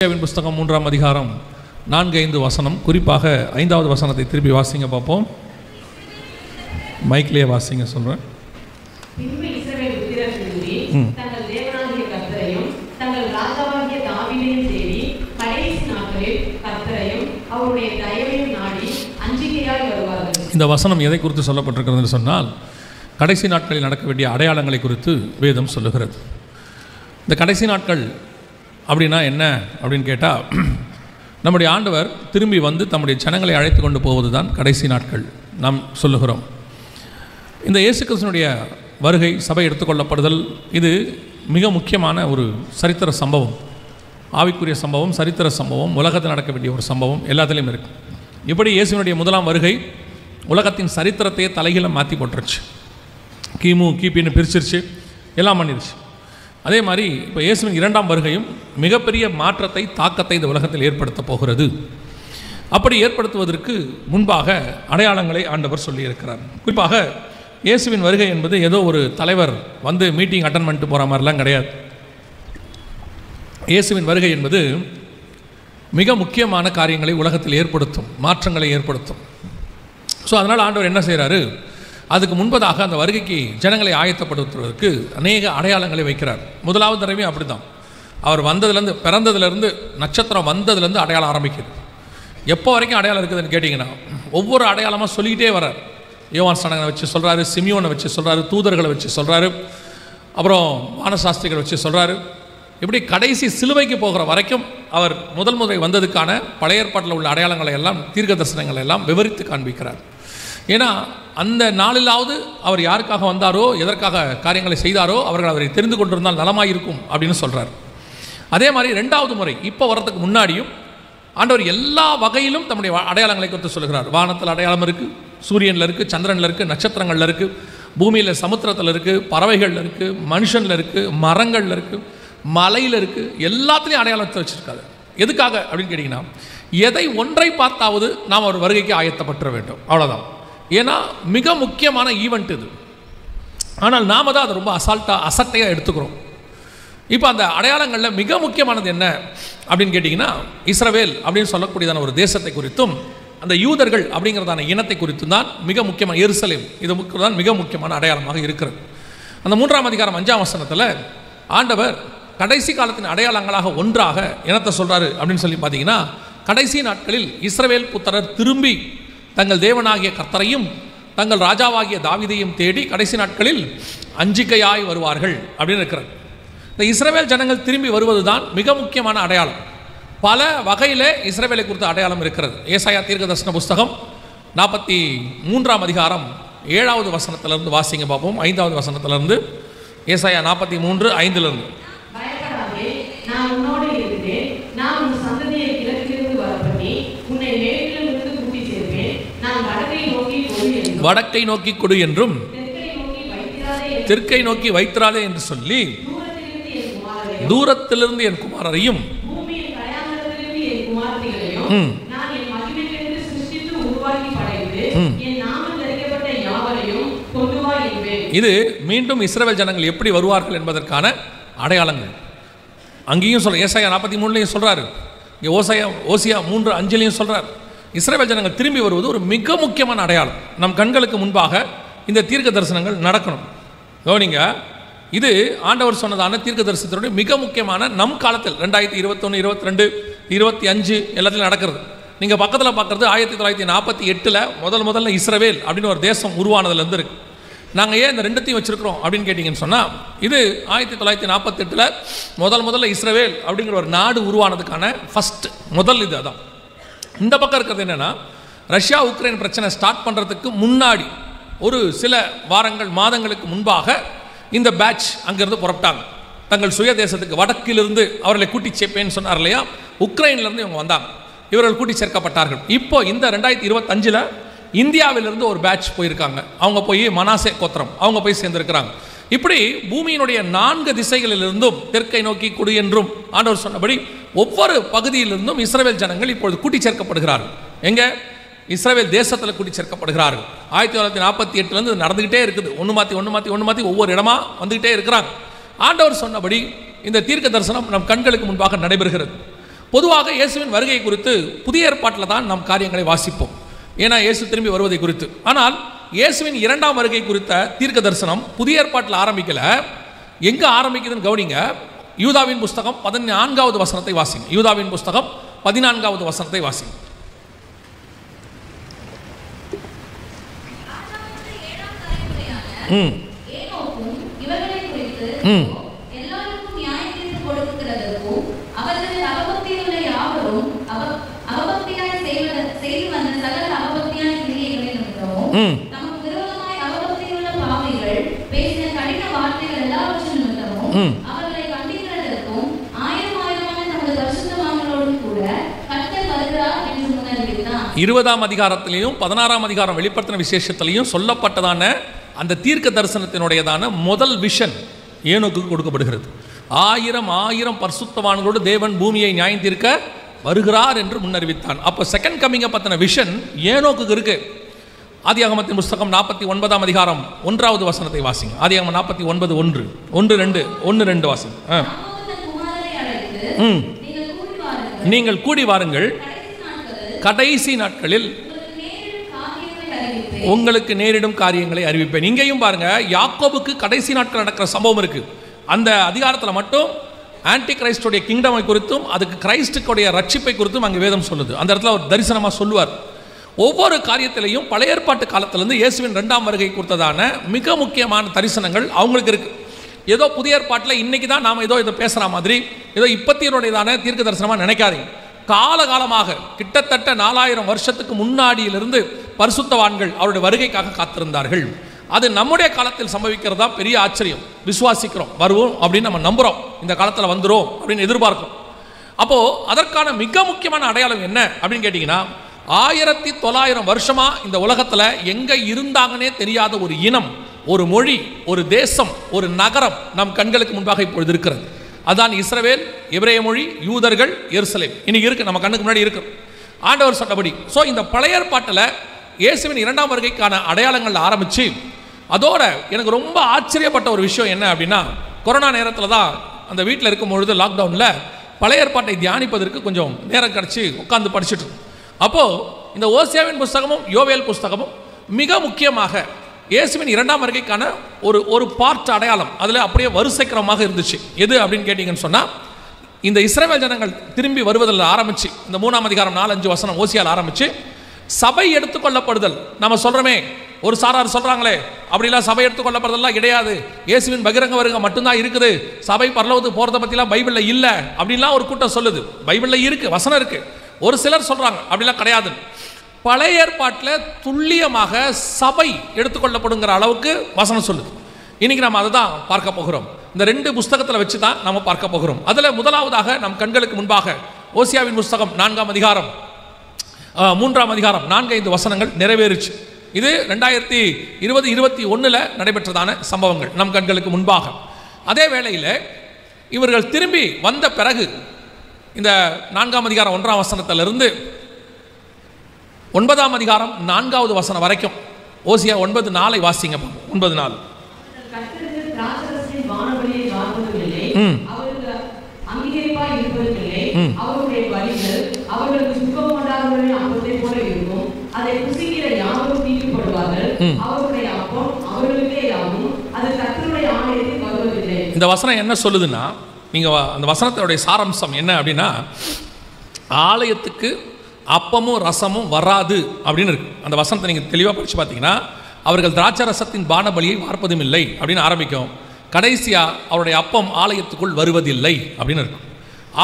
புஸ்தகம் 3ஆம் அதிகாரம் 4-5 வசனம், குறிப்பாக 5வது வசனத்தை திருப்பி வாசிங்க பார்ப்போம். மைக்லேயே வாசிங்க சொல்கிறேன். இந்த வசனம் எதை குறித்து சொல்லப்பட்டிருக்கிறது சொன்னால், கடைசி நாட்களில் நடக்க வேண்டிய அடையாளங்களை குறித்து வேதம் சொல்லுகிறது. இந்த கடைசி நாட்கள் அப்படின்னா என்ன அப்படின்னு கேட்டால், நம்முடைய ஆண்டவர் திரும்பி வந்து தம்முடைய ஜனங்களை அழைத்து கொண்டு போவது தான் கடைசி நாட்கள் நாம் சொல்லுகிறோம். இந்த இயேசு கிறிஸ்துவினுடைய வருகை, சபை எடுத்துக்கொள்ளப்படுதல், இது மிக முக்கியமான ஒரு சரித்திர சம்பவம், ஆவிக்குரிய சம்பவம், சரித்திர சம்பவம், உலகத்தில் நடக்க வேண்டிய ஒரு சம்பவம் எல்லாத்துலேயும் இருக்குது. இப்படி இயேசுவினுடைய முதலாம் வருகை உலகத்தின் சரித்திரத்தையே தலைகீழ மாற்றி போட்டுருச்சு. கிபின்னு பிரிச்சிருச்சு, எல்லாம் பண்ணிருச்சு. அதே மாதிரி இப்போ இயேசுவின் 2ஆம் வருகையும் மிகப்பெரிய மாற்றத்தை, தாக்கத்தை இந்த உலகத்தில் ஏற்படுத்த போகிறது. அப்படி ஏற்படுத்துவதற்கு முன்பாக அடையாளங்களை ஆண்டவர் சொல்லியிருக்கிறார். குறிப்பாக இயேசுவின் வருகை என்பது ஏதோ ஒரு தலைவர் வந்து மீட்டிங் அட்டன் பண்ணிட்டு போகிற மாதிரிலாம் கிடையாது. இயேசுவின் வருகை என்பது மிக முக்கியமான காரியங்களை உலகத்தில் ஏற்படுத்தும், மாற்றங்களை ஏற்படுத்தும். ஸோ அதனால் ஆண்டவர் என்ன செய்கிறாரு, அதுக்கு முன்பதாக அந்த வருகைக்கு ஜனங்களை ஆயத்தப்படுத்துவதற்கு அநேக அடையாளங்களை வைக்கிறார். முதலாவது தடவை அப்படி தான், அவர் வந்ததுலேருந்து, பிறந்ததுலேருந்து, நட்சத்திரம் வந்ததுலேருந்து அடையாளம் ஆரம்பிக்குது. எப்போ வரைக்கும் அடையாளம் இருக்குதுன்னு கேட்டிங்கன்னா, ஒவ்வொரு அடையாளமாக சொல்லிக்கிட்டே வர்றார். யோவான் ஸ்நானகனை வச்சு சொல்கிறாரு, சிமியோனை வச்சு சொல்கிறாரு, தூதர்களை வச்சு சொல்கிறாரு, அப்புறம் வானசாஸ்திரிகளை வச்சு சொல்கிறாரு. இப்படி கடைசி சிலுவைக்கு போகிற வரைக்கும் அவர் முதல் முறை வந்ததுக்கான பழைய ஏற்பாட்டில் உள்ள அடையாளங்களை எல்லாம், தீர்க்க தரிசனங்களை எல்லாம் விவரித்து காண்பிக்கிறார். ஏன்னா அந்த நாளிலாவது அவர் யாருக்காக வந்தாரோ, எதற்காக காரியங்களை செய்தாரோ, அவர்கள் அவரை தெரிந்து கொண்டிருந்தால் நலமாயிருக்கும் அப்படின்னு சொல்கிறார். அதே மாதிரி 2வது முறை இப்போ வர்றதுக்கு முன்னாடியும் ஆண்டவர் எல்லா வகையிலும் தம்முடைய அடையாளங்களை குறித்து சொல்கிறார். வானத்தில் அடையாளம் இருக்குது, சூரியனில் இருக்குது, சந்திரனில் இருக்குது, நட்சத்திரங்களில் இருக்குது, பூமியில், சமுத்திரத்தில் இருக்குது, பறவைகளில் இருக்குது, மனுஷனில் இருக்குது, மரங்களில் இருக்குது, மலையில் இருக்குது, எல்லாத்துலேயும் அடையாளத்தை வச்சுருக்காரு. எதுக்காக அப்படின்னு கேட்டிங்கன்னா, எதை ஒன்றை பார்த்தாவது நாம் அவர் வருகைக்கு ஆயத்தப்பட்டுற வேண்டும், அவ்வளோதான். ஏன்னா மிக முக்கியமான ஈவெண்ட் இது. ஆனால் நாம் தான் அதை ரொம்ப அசட்டையாக எடுத்துக்கிறோம். இப்போ அந்த அடையாளங்களில் மிக முக்கியமானது என்ன அப்படின்னு கேட்டிங்கன்னா, இஸ்ரவேல் அப்படின்னு சொல்லக்கூடியதான ஒரு தேசத்தை குறித்தும், அந்த யூதர்கள் அப்படிங்கிறதான இனத்தை குறித்தும் தான் மிக முக்கியமான, எருசலேம், இது தான் மிக முக்கியமான அடையாளமாக இருக்கிறது. அந்த 3ஆம் அதிகாரம் 5ஆம் வசனத்தில் ஆண்டவர் கடைசி காலத்தின் அடையாளங்களாக ஒன்றாக இனத்தை சொல்கிறாரு அப்படின்னு சொல்லி பார்த்தீங்கன்னா, கடைசி நாட்களில் இஸ்ரவேல் புத்திரர் திரும்பி தங்கள் தேவனாகிய கர்த்தரையும் தங்கள் ராஜாவாகிய தாவீதையும் தேடி கடைசி நாட்களில் அஞ்சிக்கையாய் வருவார்கள் அப்படின்னு இருக்கிறது. இந்த இஸ்ரவேல் ஜனங்கள் திரும்பி வருவது தான் மிக முக்கியமான அடையாளம். பல வகையில் இஸ்ரவேலை குறித்த அடையாளம் இருக்கிறது. ஏசாயா தீர்க்க தரிசன புஸ்தகம் 43ஆம் அதிகாரம் 7வது வசனத்திலிருந்து வாசிங்க பார்ப்போம். 5வது வசனத்திலிருந்து, ஏசாயா 43:5. வடக்கை நோக்கி கொடு என்றும் தெற்கை நோக்கி வைத்திராதே என்று சொல்லி, தூரத்திலிருந்து என் குமாரரையும் இது மீண்டும் இஸ்ரவேல் ஜனங்கள் எப்படி வருவார்கள் என்பதற்கான அடையாளங்கள். அங்கேயும் சொல்ற, ஏசாயா 43 சொல்றாரு, இங்கே ஓசியா 3:5 சொல்றாரு. இஸ்ரவேல் ஜனங்கள் திரும்பி வருவது ஒரு மிக முக்கியமான அடையாளம். நம் கண்களுக்கு முன்பாக இந்த தீர்க்க தரிசனங்கள் நடக்கணும். கவனிங்க, இது ஆண்டவர் சொன்னதான தீர்க்க தரிசனத்தினுடைய மிக முக்கியமான, நம் காலத்தில் 2021, 22, 25 எல்லாத்திலும் நடக்கிறது. நீங்கள் பக்கத்தில் பார்க்குறது 1948 முதல்ல இஸ்ரவேல் அப்படின்னு ஒரு தேசம் உருவானதுலேருந்து இருக்குது. நாங்கள் ஏன் இந்த 2த்தையும் வச்சுருக்கிறோம் அப்படின்னு கேட்டிங்கன்னு சொன்னால், இது 1948 முதல்ல இஸ்ரவேல் அப்படிங்கிற ஒரு நாடு உருவானதுக்கான முதல் இது அதான். இந்த பக்கம் இருக்கிறது என்னென்னா, ரஷ்யா உக்ரைன் பிரச்சனை ஸ்டார்ட் பண்ணுறதுக்கு முன்னாடி ஒரு சில வாரங்கள், மாதங்களுக்கு முன்பாக இந்த பேட்ச் அங்கேருந்து புறப்பட்டாங்க. தங்கள் சுய தேசத்துக்கு வடக்கிலிருந்து அவர்களை கூட்டி சேர்ப்பேன்னு சொன்னார் இல்லையா, உக்ரைன்லேருந்து இவங்க வந்தாங்க. இவர்கள் கூட்டி சேர்க்கப்பட்டார்கள். இப்போ இந்த 2025 இந்தியாவிலிருந்து ஒரு பேட்ச் போயிருக்காங்க. அவங்க போய் மனாசே கோத்திரம் அவங்க போய் சேர்ந்திருக்கிறாங்க. இப்படி பூமியினுடைய 4 திசைகளிலிருந்தும் தெற்கை நோக்கி கொடு என்றும் ஆண்டவர் சொன்னபடி ஒவ்வொரு பகுதியிலிருந்தும் இஸ்ரவேல் ஜனங்கள் இப்பொழுது கூட்டி சேர்க்கப்படுகிறார்கள். எங்க? இஸ்ரவேல் தேசத்தில் கூட்டி சேர்க்கப்படுகிறார்கள். 1948 நடந்துகிட்டே இருக்குது. ஒன்று மாற்றி ஒவ்வொரு இடமா வந்துகிட்டே இருக்கிறாங்க. ஆண்டவர் சொன்னபடி இந்த தீர்க்க தரிசனம் நம் கண்களுக்கு முன்பாக நடைபெறுகிறது. பொதுவாக இயேசுவின் வருகை குறித்து புதிய ஏற்பாட்டில் தான் நாம் காரியங்களை வாசிப்போம், ஏன்னா இயேசு திரும்பி வருவதை குறித்து. ஆனால் இயேசுவின் இரண்டாம் வருகை குறித்த தீர்க்க தரிசனம் புதிய ஏற்பாட்டில் ஆரம்பிக்கல. எங்கே ஆரம்பிக்குதுன்னு கவனிங்க. யூதாவின் புஸ்தகம் 14வது வசனத்தை வாசிங்க. யூதாவின் புஸ்தகம் 14வது வசனத்தை வாசிங்க. இருபதாம் அதிகாரத்திலையும் 16ஆம் அதிகாரம் வெளிப்படுத்தின விசேஷத்திலையும் சொல்லப்பட்டதான அந்த தீர்க்க தரிசனத்தினுடையதான முதல் விஷன் ஏனோக்கு கொடுக்கப்படுகிறது. 1000 பரிசுத்தவான்களோடு தேவன் பூமியை நியாயம் தீர்க்க வருகிறார் என்று முன்னறிவித்தான். அப்போ செகண்ட் கம்மிங்கை பற்றின விஷன் ஏனோக்கு இருக்கு. ஆதியாகமத்தின் புஸ்தகம் 49ஆம் அதிகாரம் 1வது வசனத்தை வாசிங்க. ஆதியாகமம் 49:1, 1-2 வாசிங்க. நீங்கள் கூடி வாருங்கள், கடைசி நாட்களில் உங்களுக்கு நேரிடும் காரியங்களை அறிவிப்பேன். இங்கேயும் பாருங்க, யாக்கோபுக்கு கடைசி நாட்கள் நடக்கிற சம்பவம் இருக்கு. அந்த அதிகாரத்தில் மட்டும் ஆன்டி கிரைஸ்டுடைய கிங்டமை குறித்தும் அதுக்கு கிரைஸ்டுடைய ரட்சிப்பை குறித்தும் அங்கே வேதம் சொல்லுது. அந்த இடத்துல ஒரு தரிசனமாக சொல்லுவார். ஒவ்வொரு காரியத்திலையும் பழைய ஏற்பாட்டு காலத்திலிருந்து இயேசுவின் 2ஆம் வருகை குறித்ததான மிக முக்கியமான தரிசனங்கள் அவங்களுக்கு இருக்கு. ஏதோ புதிய ஏற்பாட்டில் இன்னைக்கு தான் நாம் ஏதோ இதை பேசுகிற மாதிரி ஏதோ இப்பத்தினுடையதான தீர்க்க தரிசனமாக நினைக்காதீங்க. காலகாலமாக கிட்டத்தட்ட 4000 வருஷத்துக்கு முன்னாடியிலிருந்து பரிசுத்தவான்கள் அவருடைய வருகைக்காக காத்திருந்தார்கள். அது நம்முடைய காலத்தில் சம்பவிக்கிறதா பெரிய ஆச்சரியம். விசுவாசிக்கிறோம், வருவோம் அப்படின்னு நம்ம நம்புகிறோம், இந்த காலத்தில் வந்துடும் அப்படின்னு எதிர்பார்க்கிறோம். அப்போது அதற்கான மிக முக்கியமான அடையாளம் என்ன அப்படின்னு கேட்டிங்கன்னா, 1900 வருஷமா இந்த உலகத்தில் எங்கே இருந்தாங்கன்னே தெரியாத ஒரு இனம், ஒரு மொழி, ஒரு தேசம், ஒரு நகரம் நம் கண்களுக்கு முன்பாக இப்பொழுது இருக்கிறது. அதான் இஸ்ரவேல், எபிரேய மொழி, யூதர்கள், எருசலேம். இன்னைக்கு இருக்கு, நம்ம கண்ணுக்கு முன்னாடி இருக்கு ஆண்டவர் சொன்னபடி. ஸோ இந்த பழைய ஏற்பாட்டில் இயேசுவின் 2ஆம் வருகைக்கான அடையாளங்கள் ஆரம்பித்து, அதோட எனக்கு ரொம்ப ஆச்சரியப்பட்ட ஒரு விஷயம் என்ன அப்படின்னா, கொரோனா நேரத்தில் தான் அந்த வீட்டில் இருக்கும் பொழுது லாக்டவுனில் பழைய ஏற்பாட்டை தியானிப்பதற்கு கொஞ்சம் நேரம் கிடச்சி உட்காந்து படிச்சுட்டு, அப்போது இந்த ஓசியாவின் புஸ்தகமும் யோவேல் புஸ்தகமும் மிக முக்கியமாக இயேசுவின் 2ஆம் வருகைக்கான ஒரு பார்ட் அடையாளம் அதில் அப்படியே வரிசைக்கிரமாக இருந்துச்சு. எது அப்படின்னு கேட்டிங்கன்னு சொன்னால், இந்த இஸ்ரவேல் ஜனங்கள் திரும்பி வருவதில் ஆரம்பித்து இந்த 3ஆம் அதிகாரம் 4-5 வசனம் ஓசியால் ஆரம்பித்து சபை எடுத்துக்கொள்ளப்படுதல். நம்ம சொல்கிறோமே, ஒரு சாரார் சொல்கிறாங்களே, அப்படிலாம் சபை எடுத்துக்கொள்ளப்படுதல்லாம் கிடையாது, இயேசுவின் பகிரங்க வருகை மட்டும்தான் இருக்குது, சபை பரலோகத்துக்கு போகிறத பற்றிலாம் பைபிளில் இல்லை அப்படின்லாம் ஒரு கூட்டம் சொல்லுது. பைபிளில் இருக்குது, வசனம் இருக்குது. ஒரு சிலர் சொல்கிறாங்க அப்படிலாம் கிடையாது. பழைய ஏற்பாட்டில் துல்லியமாக சபை எடுத்துக்கொள்ளப்படுங்கிற அளவுக்கு வசனம் சொல்லுது. இன்னைக்கு நம்ம அதை தான் பார்க்க போகிறோம். இந்த 2 புஸ்தகத்தில் வச்சு தான் நம்ம பார்க்க போகிறோம். அதில் முதலாவதாக நம் கண்களுக்கு முன்பாக ஓசியாவின் புஸ்தகம் 4ஆம் அதிகாரம் 3ஆம் அதிகாரம் 4-5 வசனங்கள் நிறைவேறுச்சு. இது 2020-21 நடைபெற்றதான சம்பவங்கள் நம் கண்களுக்கு முன்பாக. அதே வேளையில் இவர்கள் திரும்பி வந்த பிறகு இந்த 4ஆம் அதிகாரம் 1ஆம் வசனத்திலிருந்து 9ஆம் அதிகாரம் 4வது வசனம் வரைக்கும் ஓசியா 9:4 வாசிங்க. 9:4. இந்த வசனம் என்ன சொல்லுதுன்னா, நீங்க அந்த வசனத்தினுடைய சாராம்சம் என்ன அப்படின்னா, ஆலயத்துக்கு அப்பமும் ரசமும் வராது அப்படின்னு இருக்கு. அந்த வசனத்தை நீங்கள் தெளிவாக படித்து பார்த்தீங்கன்னா, அவர்கள் திராட்சை ரசத்தின் பானபலியை வார்ப்பதும் இல்லை அப்படின்னு ஆரம்பிக்கும். கடைசியாக அவருடைய அப்பம் ஆலயத்துக்குள் வருவதில்லை அப்படின்னு இருக்கும்.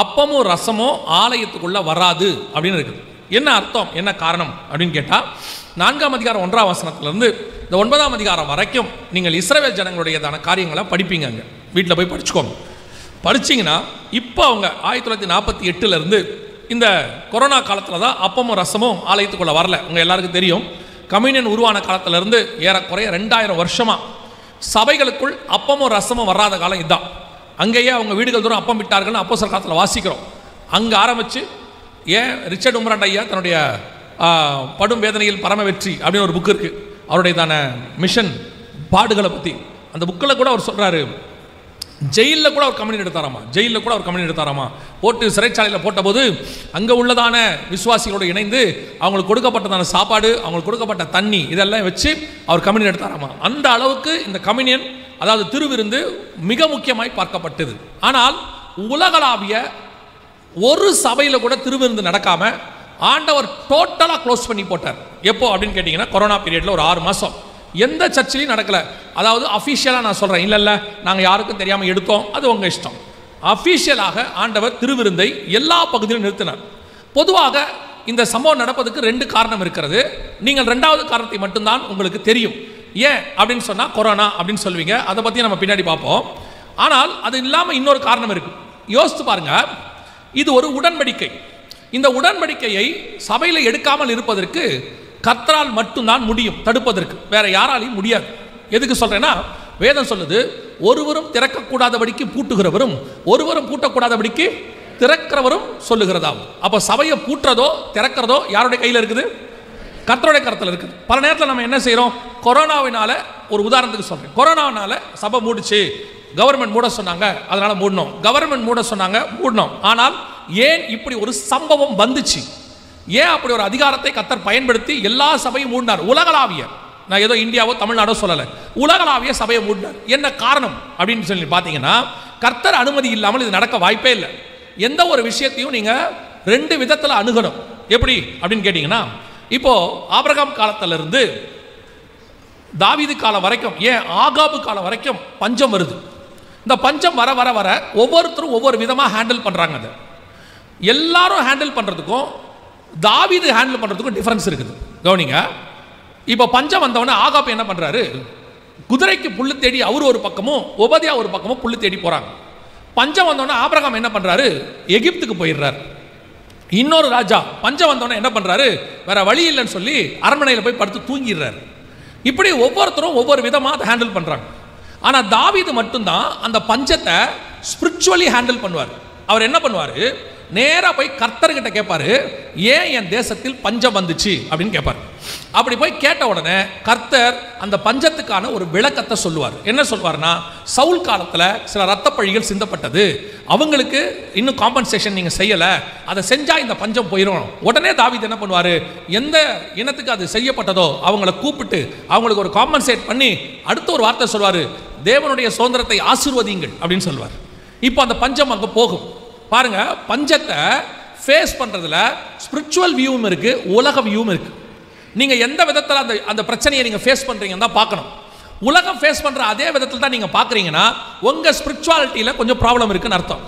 அப்பமும் ரசமும் ஆலயத்துக்குள்ளே வராது அப்படின்னு இருக்குது. என்ன அர்த்தம், என்ன காரணம் அப்படின்னு கேட்டால், 4ஆம் அதிகாரம் 1ஆம் வசனத்திலிருந்து இந்த 9ஆம் அதிகாரம் வரைக்கும் நீங்கள் இஸ்ரவேல் ஜனங்களுடையதான காரியங்களை படிப்பீங்க. அங்கே வீட்டில் போய் படிச்சுக்கோங்க. படிச்சிங்கன்னா இப்போ அவங்க 1948 இந்த கொரோனா காலத்தில் தான் அப்பமும் ரசமும் ஆலயத்துக்குள்ளே வரல. உங்கள் எல்லாருக்கும் தெரியும், கம்யூனியன் உருவான காலத்திலேருந்து ஏறக்குறைய 2000 வருஷமாக சபைகளுக்குள் அப்பமும் ரசமும் வராத காலம் இதுதான். அங்கேயே அவங்க வீடுகள் தூரம் அப்பம் விட்டார்கள்னு அப்போஸ்தலர் காலத்தில் வாசிக்கிறோம். அங்கே ஆரம்பித்து ஏன் ரிச்சர்ட் உம்ராண்ட் ஐயா தன்னுடைய படும் வேதனையில் பரம வெற்றி அப்படின்னு ஒரு புக் இருக்குது, அவருடைய தான மிஷன் பாடுகளை பற்றி. அந்த புக்கில் கூட அவர் சொல்கிறாரு, ஜெயிலில் கூட அவர் கம்யூனியன் எடுத்தாராமா, ஜெயிலில் கூட அவர் கம்யூனியன் எடுத்தாராமா. போட்டு சிறைச்சாலையில் போட்டபோது அங்கே உள்ளதான விசுவாசிகளோடு இணைந்து அவங்களுக்கு கொடுக்கப்பட்டதான சாப்பாடு, அவங்களுக்கு கொடுக்கப்பட்ட தண்ணி இதெல்லாம் வச்சு அவர் கம்யூனியன் எடுத்தாராமா. அந்த அளவுக்கு இந்த கம்யூனியன், அதாவது திருவிருந்து மிக முக்கியமாய் பார்க்கப்பட்டது. ஆனால் உலகளாவிய ஒரு சபையில் கூட திருவிருந்து நடக்காம ஆண்டவர் டோட்டலாக க்ளோஸ் பண்ணி போட்டார். எப்போ அப்படின்னு கேட்டிங்கன்னா, கொரோனா பீரியடில் ஒரு 6 மாதம் எந்த சர்ச்சிலையும் நடக்கலை. அதாவது அஃபீஷியலாக நான் சொல்கிறேன், இல்லை நாங்கள் யாருக்கும் தெரியாமல் எடுத்தோம், அது உங்கள் இஷ்டம். அஃபீஷியலாக ஆண்டவர் திருவிருந்தை எல்லா பகுதியிலும் நிறுத்தினார். பொதுவாக இந்த சம்பவம் நடப்பதுக்கு 2 காரணம் இருக்கிறது. நீங்கள் 2வது காரணத்தை மட்டும்தான் உங்களுக்கு தெரியும். ஏன் அப்படின்னு சொன்னால் கொரோனா அப்படின்னு சொல்லுவீங்க, அதை பற்றி நம்ம பின்னாடி பார்ப்போம். ஆனால் அது இல்லாமல் இன்னொரு காரணம் இருக்குது. யோசித்து பாருங்க, இது ஒரு உடன்படிக்கை. இந்த உடன்படிக்கையை சபையில் எடுக்காமல் இருப்பதற்கு கர்த்தரால் மட்டும்தான் முடியும், தடுப்பதற்கு வேற யாராலையும் முடியாது. எதுக்கு சொல்றேன்னா, வேதம் சொல்லுது, ஒருவரும் திறக்கக்கூடாதபடிக்கு பூட்டுகிறவரும் ஒருவரும் பூட்டக்கூடாதபடிக்கு திறக்கிறவரும் சொல்லுகிறதாகும். அப்போ சபையை பூட்டுறதோ திறக்கிறதோ யாருடைய கையில் இருக்குது? கர்த்தருடைய கருத்தில் இருக்குது. பல நேரத்தில் நம்ம என்ன செய்கிறோம், கொரோனாவினால, ஒரு உதாரணத்துக்கு சொல்கிறேன், கொரோனாவினால சபை மூடிச்சு, கவர்மெண்ட் மூட சொன்னாங்க, அதனால மூடணும், கவர்மெண்ட் மூட சொன்னாங்க மூடணும். ஆனால் ஏன் இப்படி ஒரு சம்பவம் வந்துச்சு? ஏன் அப்படி ஒரு அதிகாரத்தை கர்த்தர் பயன்படுத்தி எல்லா சபையும் மூடினார்? உலகளாவிய, நான் ஏதோ இந்தியாவோ தமிழ்நாடோ சொல்லலை, உலகளாவிய சபையை மூடினார். என்ன காரணம் அப்படின்னு சொல்லி பார்த்தீங்கன்னா, கர்த்தர் அனுமதி இல்லாமல் இது நடக்க வாய்ப்பே இல்லை. எந்த ஒரு விஷயத்தையும் நீங்கள் 2 விதத்தில் அணுகணும். எப்படி அப்படின்னு கேட்டிங்கன்னா, இப்போ ஆபிரகாம் காலத்திலிருந்து தாவீது காலம் வரைக்கும், ஏன் ஆகாபு காலம் வரைக்கும் பஞ்சம் வருது. இந்த பஞ்சம் வர வர வர ஒவ்வொருத்தரும் ஒவ்வொரு விதமாக ஹேண்டில் பண்ணுறாங்க. அதை எல்லாரும் ஹேண்டில் பண்ணுறதுக்கும் தாவீது ஹேண்டில் பண்ணுறதுக்கும் டிஃபரன்ஸ் இருக்குது. கவனிங்க, இப்போ பஞ்சம் வந்தவொடனே ஆகாப் என்ன பண்ணுறாரு, குதிரைக்கு புல்லு தேடி அவர் ஒரு பக்கமும் ஒபதியா ஒரு பக்கமும் புல்லு தேடி போகிறாங்க. பஞ்சம் வந்தவொடனே ஆபிரகாம் என்ன பண்ணுறாரு, எகிப்துக்கு போயிடுறாரு. இன்னொரு ராஜா பஞ்சம் வந்தவொடனே என்ன பண்ணுறாரு, வேற வழி இல்லைன்னு சொல்லி அரண்மனையில் போய் படுத்து தூங்கிடுறாரு. இப்படி ஒவ்வொருத்தரும் ஒவ்வொரு விதமாக ஹேண்டில் பண்ணுறாங்க. ஆனால் தாவீது மட்டும்தான் அந்த பஞ்சத்தை ஸ்பிரிச்சுவலி ஹேண்டில் பண்ணுவார். அவர் என்ன பண்ணுவார், நேராக போய் கர்த்தர்கிட்ட கேட்பாரு, ஏன் என் தேசத்தில் பஞ்சம் வந்துச்சு அப்படின்னு கேட்பார். அப்படி போய் கேட்ட உடனே கர்த்தர் அந்த பஞ்சத்துக்கான ஒரு விளக்கத்தை சொல்லுவார். என்ன சொல்வார்னா, சவுல் காலத்தில் சில ரத்தப்பழிகள் சிந்தப்பட்டது, அவங்களுக்கு இன்னும் காம்பன்சேஷன் நீங்கள் செய்யலை, அதை செஞ்சால் இந்த பஞ்சம் போயிடும். உடனே தாவீது என்ன பண்ணுவார், எந்த இனத்துக்கு அது செய்யப்பட்டதோ அவங்கள கூப்பிட்டு அவங்களுக்கு ஒரு காம்பன்சேட் பண்ணி அடுத்த ஒரு வார்த்தை சொல்வார், தேவனுடைய சுதந்திரத்தை ஆசீர்வதிங்கள் அப்படின்னு சொல்வார். இப்போ அந்த பஞ்சம் அங்கே போகும். பாருங்க, பஞ்சத்தை ஃபேஸ் பண்ணுறதுல ஸ்பிரிச்சுவல் வியூவும் இருக்குது, உலக வியூவும் இருக்குது. நீங்கள் எந்த விதத்தில் அந்த பிரச்சனையை நீங்கள் ஃபேஸ் பண்ணுறீங்கன்னு தான் பார்க்கணும். உலகம் ஃபேஸ் பண்ணுற அதே விதத்தில் தான் நீங்கள் பார்க்குறீங்கன்னா உங்கள் ஸ்பிரிச்சுவாலிட்டியில் கொஞ்சம் ப்ராப்ளம் இருக்குன்னு அர்த்தம்.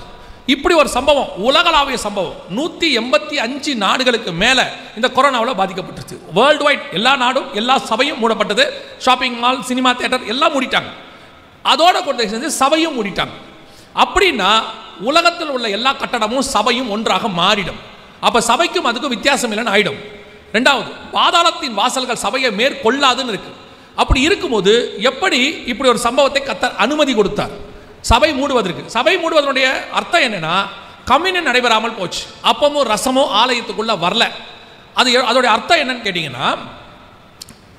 இப்படி ஒரு சம்பவம், உலகளாவிய சம்பவம், 185 நாடுகளுக்கு மேலே இந்த கொரோனாவில் பாதிக்கப்பட்டுருச்சு. வேர்ல்டு வைட் எல்லா நாடும் எல்லா சபையும் மூடப்பட்டது. ஷாப்பிங் மால், சினிமா தியேட்டர் எல்லாம் மூடிட்டாங்க. அதோட கொண்டு செஞ்சு சபையும் மூடிட்டாங்க. அப்படின்னா உலகத்தில் உள்ள எல்லா கட்டடமும் சபையும் ஒன்றாக மாறிடும். அப்போ சபைக்கும் அதுக்கும் வித்தியாசம் இல்லைன்னு ஆயிடும். 2வது, பாதாளத்தின் வாசல்கள் சபையை மேற்கொள்ளாதுன்னு இருக்கு. அப்படி இருக்கும்போது எப்படி இப்படி ஒரு சம்பவத்தை கர்த்தர் அனுமதி கொடுத்தார் சபை மூடுவதற்கு? சபை மூடுவதனுடைய அர்த்தம் என்னன்னா, கம்யூனியன் நடைபெறாமல் போச்சு, அப்பமும் ரசமோ ஆலயத்துக்குள்ள வரல. அதோடைய அர்த்தம் என்னன்னு கேட்டீங்கன்னா,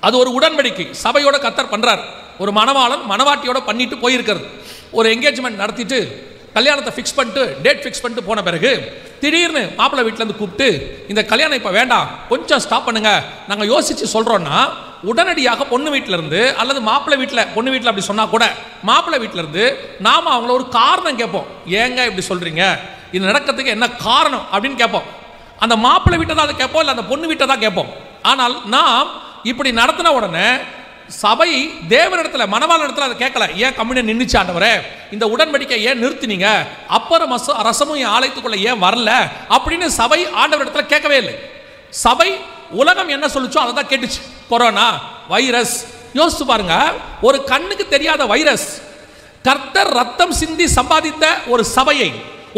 அது ஒரு உடன்படிக்கை சபையோட கர்த்தர் பண்றார். ஒரு மணவாளன் மணவாட்டியோட பண்ணிட்டு போயிருக்கிறது. ஒரு என்கேஜ்மெண்ட் நடத்திட்டு கல்யாணத்தை ஃபிக்ஸ் பண்ணிட்டு டேட் ஃபிக்ஸ் பண்ணிட்டு போன பிறகு திடீர்னு மாப்பிள்ளை வீட்டிலேருந்து கூப்பிட்டு, இந்த கல்யாணம் இப்போ வேண்டாம், கொஞ்சம் ஸ்டாப் பண்ணுங்க, நாங்கள் யோசித்து சொல்கிறோன்னா, உடனடியாக பொண்ணு வீட்டிலேருந்து அல்லது மாப்பிள்ளை வீட்டில், பொண்ணு வீட்டில் அப்படி சொன்னால் கூட மாப்பிள்ளை வீட்டிலேருந்து நாம் அவங்கள ஒரு காரணம் கேட்போம். ஏங்க இப்படி சொல்கிறீங்க, இது நடக்கிறதுக்கு என்ன காரணம் அப்படின்னு கேட்போம். அந்த மாப்பிள்ளை வீட்டை தான் அதை கேட்போம், இல்லை அந்த பொண்ணு வீட்டை தான் கேட்போம். ஆனால் நாம் இப்படி நடத்தின உடனே சபை தேவனிடத்தில், மணவாளனிடத்தில் அதை கேட்கல, ஏன் கம்யூனியன் நின்றுச்சு ஆண்டவரே, இந்த உடன்படிக்கை ஏன் நிறுத்தினீங்க, அப்புறம் ரசமும் என் ஆலயத்துக்குள்ள ஏன் வரல அப்படின்னு சபை ஆண்டவரிடத்தில் கேட்கவே இல்லை. சபை உலகம் என்ன சொல்லுச்சோ அதை தான் கேட்டுச்சு. கொரோனா வைரஸ், யோசிச்சு பாருங்க, ஒரு கண்ணுக்கு தெரியாத வைரஸ் கர்த்தர் ரத்தம் சிந்தி சம்பாதித்த ஒரு சபையை,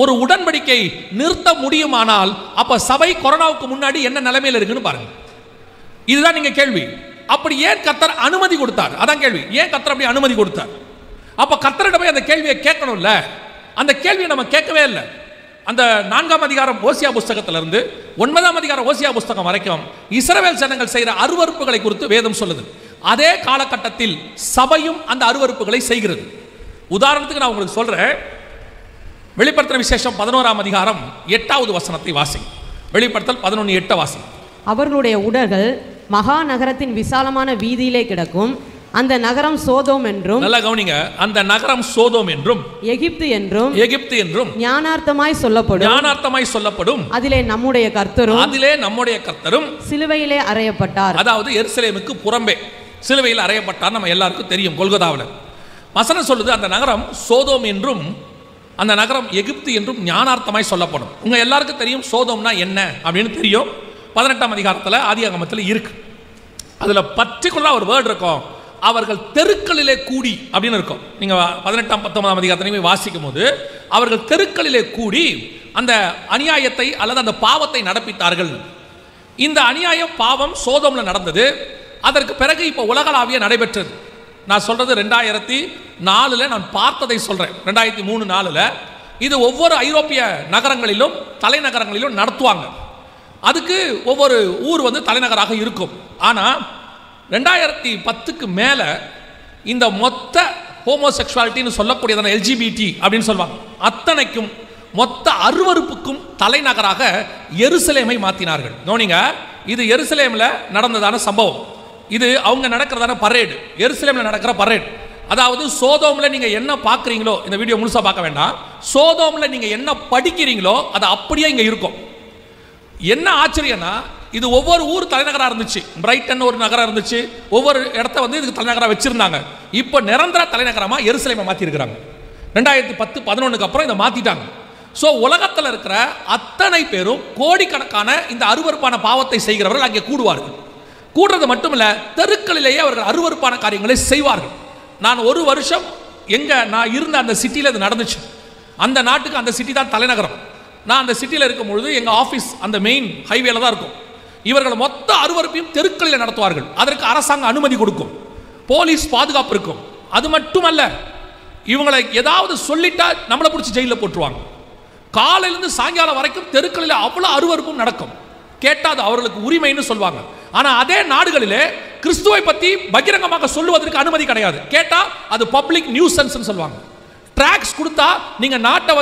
ஒரு உடன்படிக்கை நிறுத்த முடியுமானால் அப்ப சபை கொரோனாவுக்கு முன்னாடி என்ன நிலைமையில் இருக்குன்னு பாருங்க. இதுதான் நீங்க கேள்வி. அப்படி ஏன் கர்த்தர் அனுமதி கொடுத்தார்? அதான் கேள்வி. ஏன் கர்த்தர் அப்படி அனுமதி கொடுத்தார்? அப்ப கர்த்தரிடம் போய் அந்த கேள்வியை கேட்கணும்ல. அந்த கேள்வியை நம்ம கேட்கவே இல்லை. அந்த 4ஆம் அதிகாரம் ஓசியா புஸ்தகத்திலிருந்து 9ஆம் அதிகாரம் ஓசியா புஸ்தகம் வரைக்கும் இஸ்ரவேல் ஜனங்கள் செய்கிற அருவருப்புகளை குறித்து வேதம் சொல்லுது. அதே காலகட்டத்தில் சபையும் அந்த அருவருப்புகளை செய்கிறது. உதாரணத்துக்கு நான் உங்களுக்கு சொல்றேன். வெளிப்படுத்தின விசேஷம் 11ஆம் அதிகாரம் 8வது வசனத்தை வாசி. வெளிப்படுத்தல் 11:8 வாசி. அவர்களுடைய உடல்கள் மகா நகரத்தின் விசாலமான வீதியிலே கிடக்கும். அந்த நகரம் சோதோம் என்றும், நல்லா கவனிங்க, அந்த நகரம் சோதோம் என்றும் எகிப்து என்றும் ஞானார்த்தமாய் சொல்லப்படும். அதிலே நம்முடைய கர்த்தரும் சிலுவையிலே அறையப்பட்டார். அதாவது எருசலேமுக்கு புறம்பே சிலுவையில் அறையப்பட்டார். நம்ம எல்லாருக்கும் தெரியும், கொல்கத்தாவில். வசனம் சொல்லுது அந்த நகரம் சோதோம் என்றும் அந்த நகரம் எகிப்து என்றும் ஞானார்த்தமாய் சொல்லப்படும். உங்க எல்லாருக்கும் தெரியும் சோதோம்னா என்ன அப்படின்னு தெரியும். 18ஆம் அதிகாரத்தில் ஆதியாகமத்தில் இருக்கு. அதுல பர்டிகுலரா ஒரு வேர்டு இருக்கும், அவர்கள் தெருக்களிலே கூடி அப்படின்னு இருக்கும். நீங்க 18ஆம் 19ஆம் அதிகாரத்திலையுமே வாசிக்கும் போது அவர்கள் தெருக்களிலே கூடி அந்த அநியாயத்தை அல்லது அந்த பாவத்தை நடப்பித்தார்கள். இந்த அநியாயம் பாவம் சோதோம்ல நடந்தது. அதற்கு பிறகு இப்போ உலகளாவிய நடைபெற்றது. நான் சொல்றது 2004 நான் பார்த்ததை சொல்றேன். 2003-4 இது ஒவ்வொரு ஐரோப்பிய நகரங்களிலும் தலைநகரங்களிலும் நடத்துவாங்க. அதுக்கு ஒவ்வொரு ஊர் தலைநகராக இருக்கும். ஆனால் 2010க்கு மேலே இந்த மொத்த ஹோமோசெக்சுவாலிட்டின்னு சொல்லக்கூடியதான எல்ஜிபிடி அப்படின்னு சொல்லுவாங்க, அத்தனைக்கும் மொத்த அருவருப்புக்கும் தலைநகராக எருசலேமை மாற்றினார்கள். கவனிங்க, இது எருசலேமில் நடந்ததான சம்பவம். இது அவங்க நடக்கிறதான பரேடு, எருசலேமில் நடக்கிற பரேடு. அதாவது சோதோமில் நீங்கள் என்ன பார்க்குறீங்களோ, இந்த வீடியோ முழுசாக பார்க்க வேண்டாம், சோதோமில் நீங்கள் என்ன படிக்கிறீங்களோ அது அப்படியே இங்கே இருக்கும். என்ன ஆச்சரியம்னா, இது ஒவ்வொரு ஊர் தலைநகராக இருந்துச்சு. பிரைட்டன் ஒரு நகரம் இருந்துச்சு, ஒவ்வொரு இடத்த இதுக்கு தலைநகராக வச்சிருந்தாங்க. இப்போ நிரந்தர தலைநகரமாக எருசலேமை மாற்றிருக்கிறாங்க. 2010-11க்கு அப்புறம் இதை மாற்றிட்டாங்க. ஸோ உலகத்தில் இருக்கிற அத்தனை பேரும் கோடிக்கணக்கான இந்த அருவருப்பான பாவத்தை செய்கிறவர்கள் அங்கே கூடுவார்கள். கூடுறது மட்டுமில்ல, தெருக்களிலேயே அவர்கள் அருவருப்பான காரியங்களை செய்வார்கள். நான் ஒரு வருஷம் நான் இருந்த அந்த சிட்டியில் அது நடந்துச்சு. அந்த நாட்டுக்கு அந்த சிட்டி தான் தலைநகரம். நான் அந்த சிட்டியில் இருக்கும் பொழுது எங்கள் ஆஃபீஸ் அந்த மெயின் ஹைவேல தான் இருக்கும். இவர்கள் மொத்த அருவருப்பையும் தெருக்களில் நடத்துவார்கள். அதற்கு அரசாங்கம் அனுமதி கொடுக்கும், போலீஸ் பாதுகாப்பு இருக்கும். அது மட்டுமல்ல, இவங்களை ஏதாவது சொல்லிட்டா நம்மளை பிடிச்சி ஜெயிலில் போட்டுருவாங்க. காலையிலிருந்து சாயங்காலம் வரைக்கும் தெருக்களில் அவ்வளோ அருவருப்பும் நடக்கும். கேட்டால் அது அவர்களுக்கு உரிமைன்னு சொல்லுவாங்க. ஆனால் அதே நாடுகளிலே கிறிஸ்துவை பற்றி பகிரங்கமாக சொல்லுவதற்கு அனுமதி கிடையாது. கேட்டால் அது பப்ளிக் நியூசன்ஸ் சொல்லுவாங்க. ட்ராக்ஸ் கொடுத்தா நீங்க நாட்டை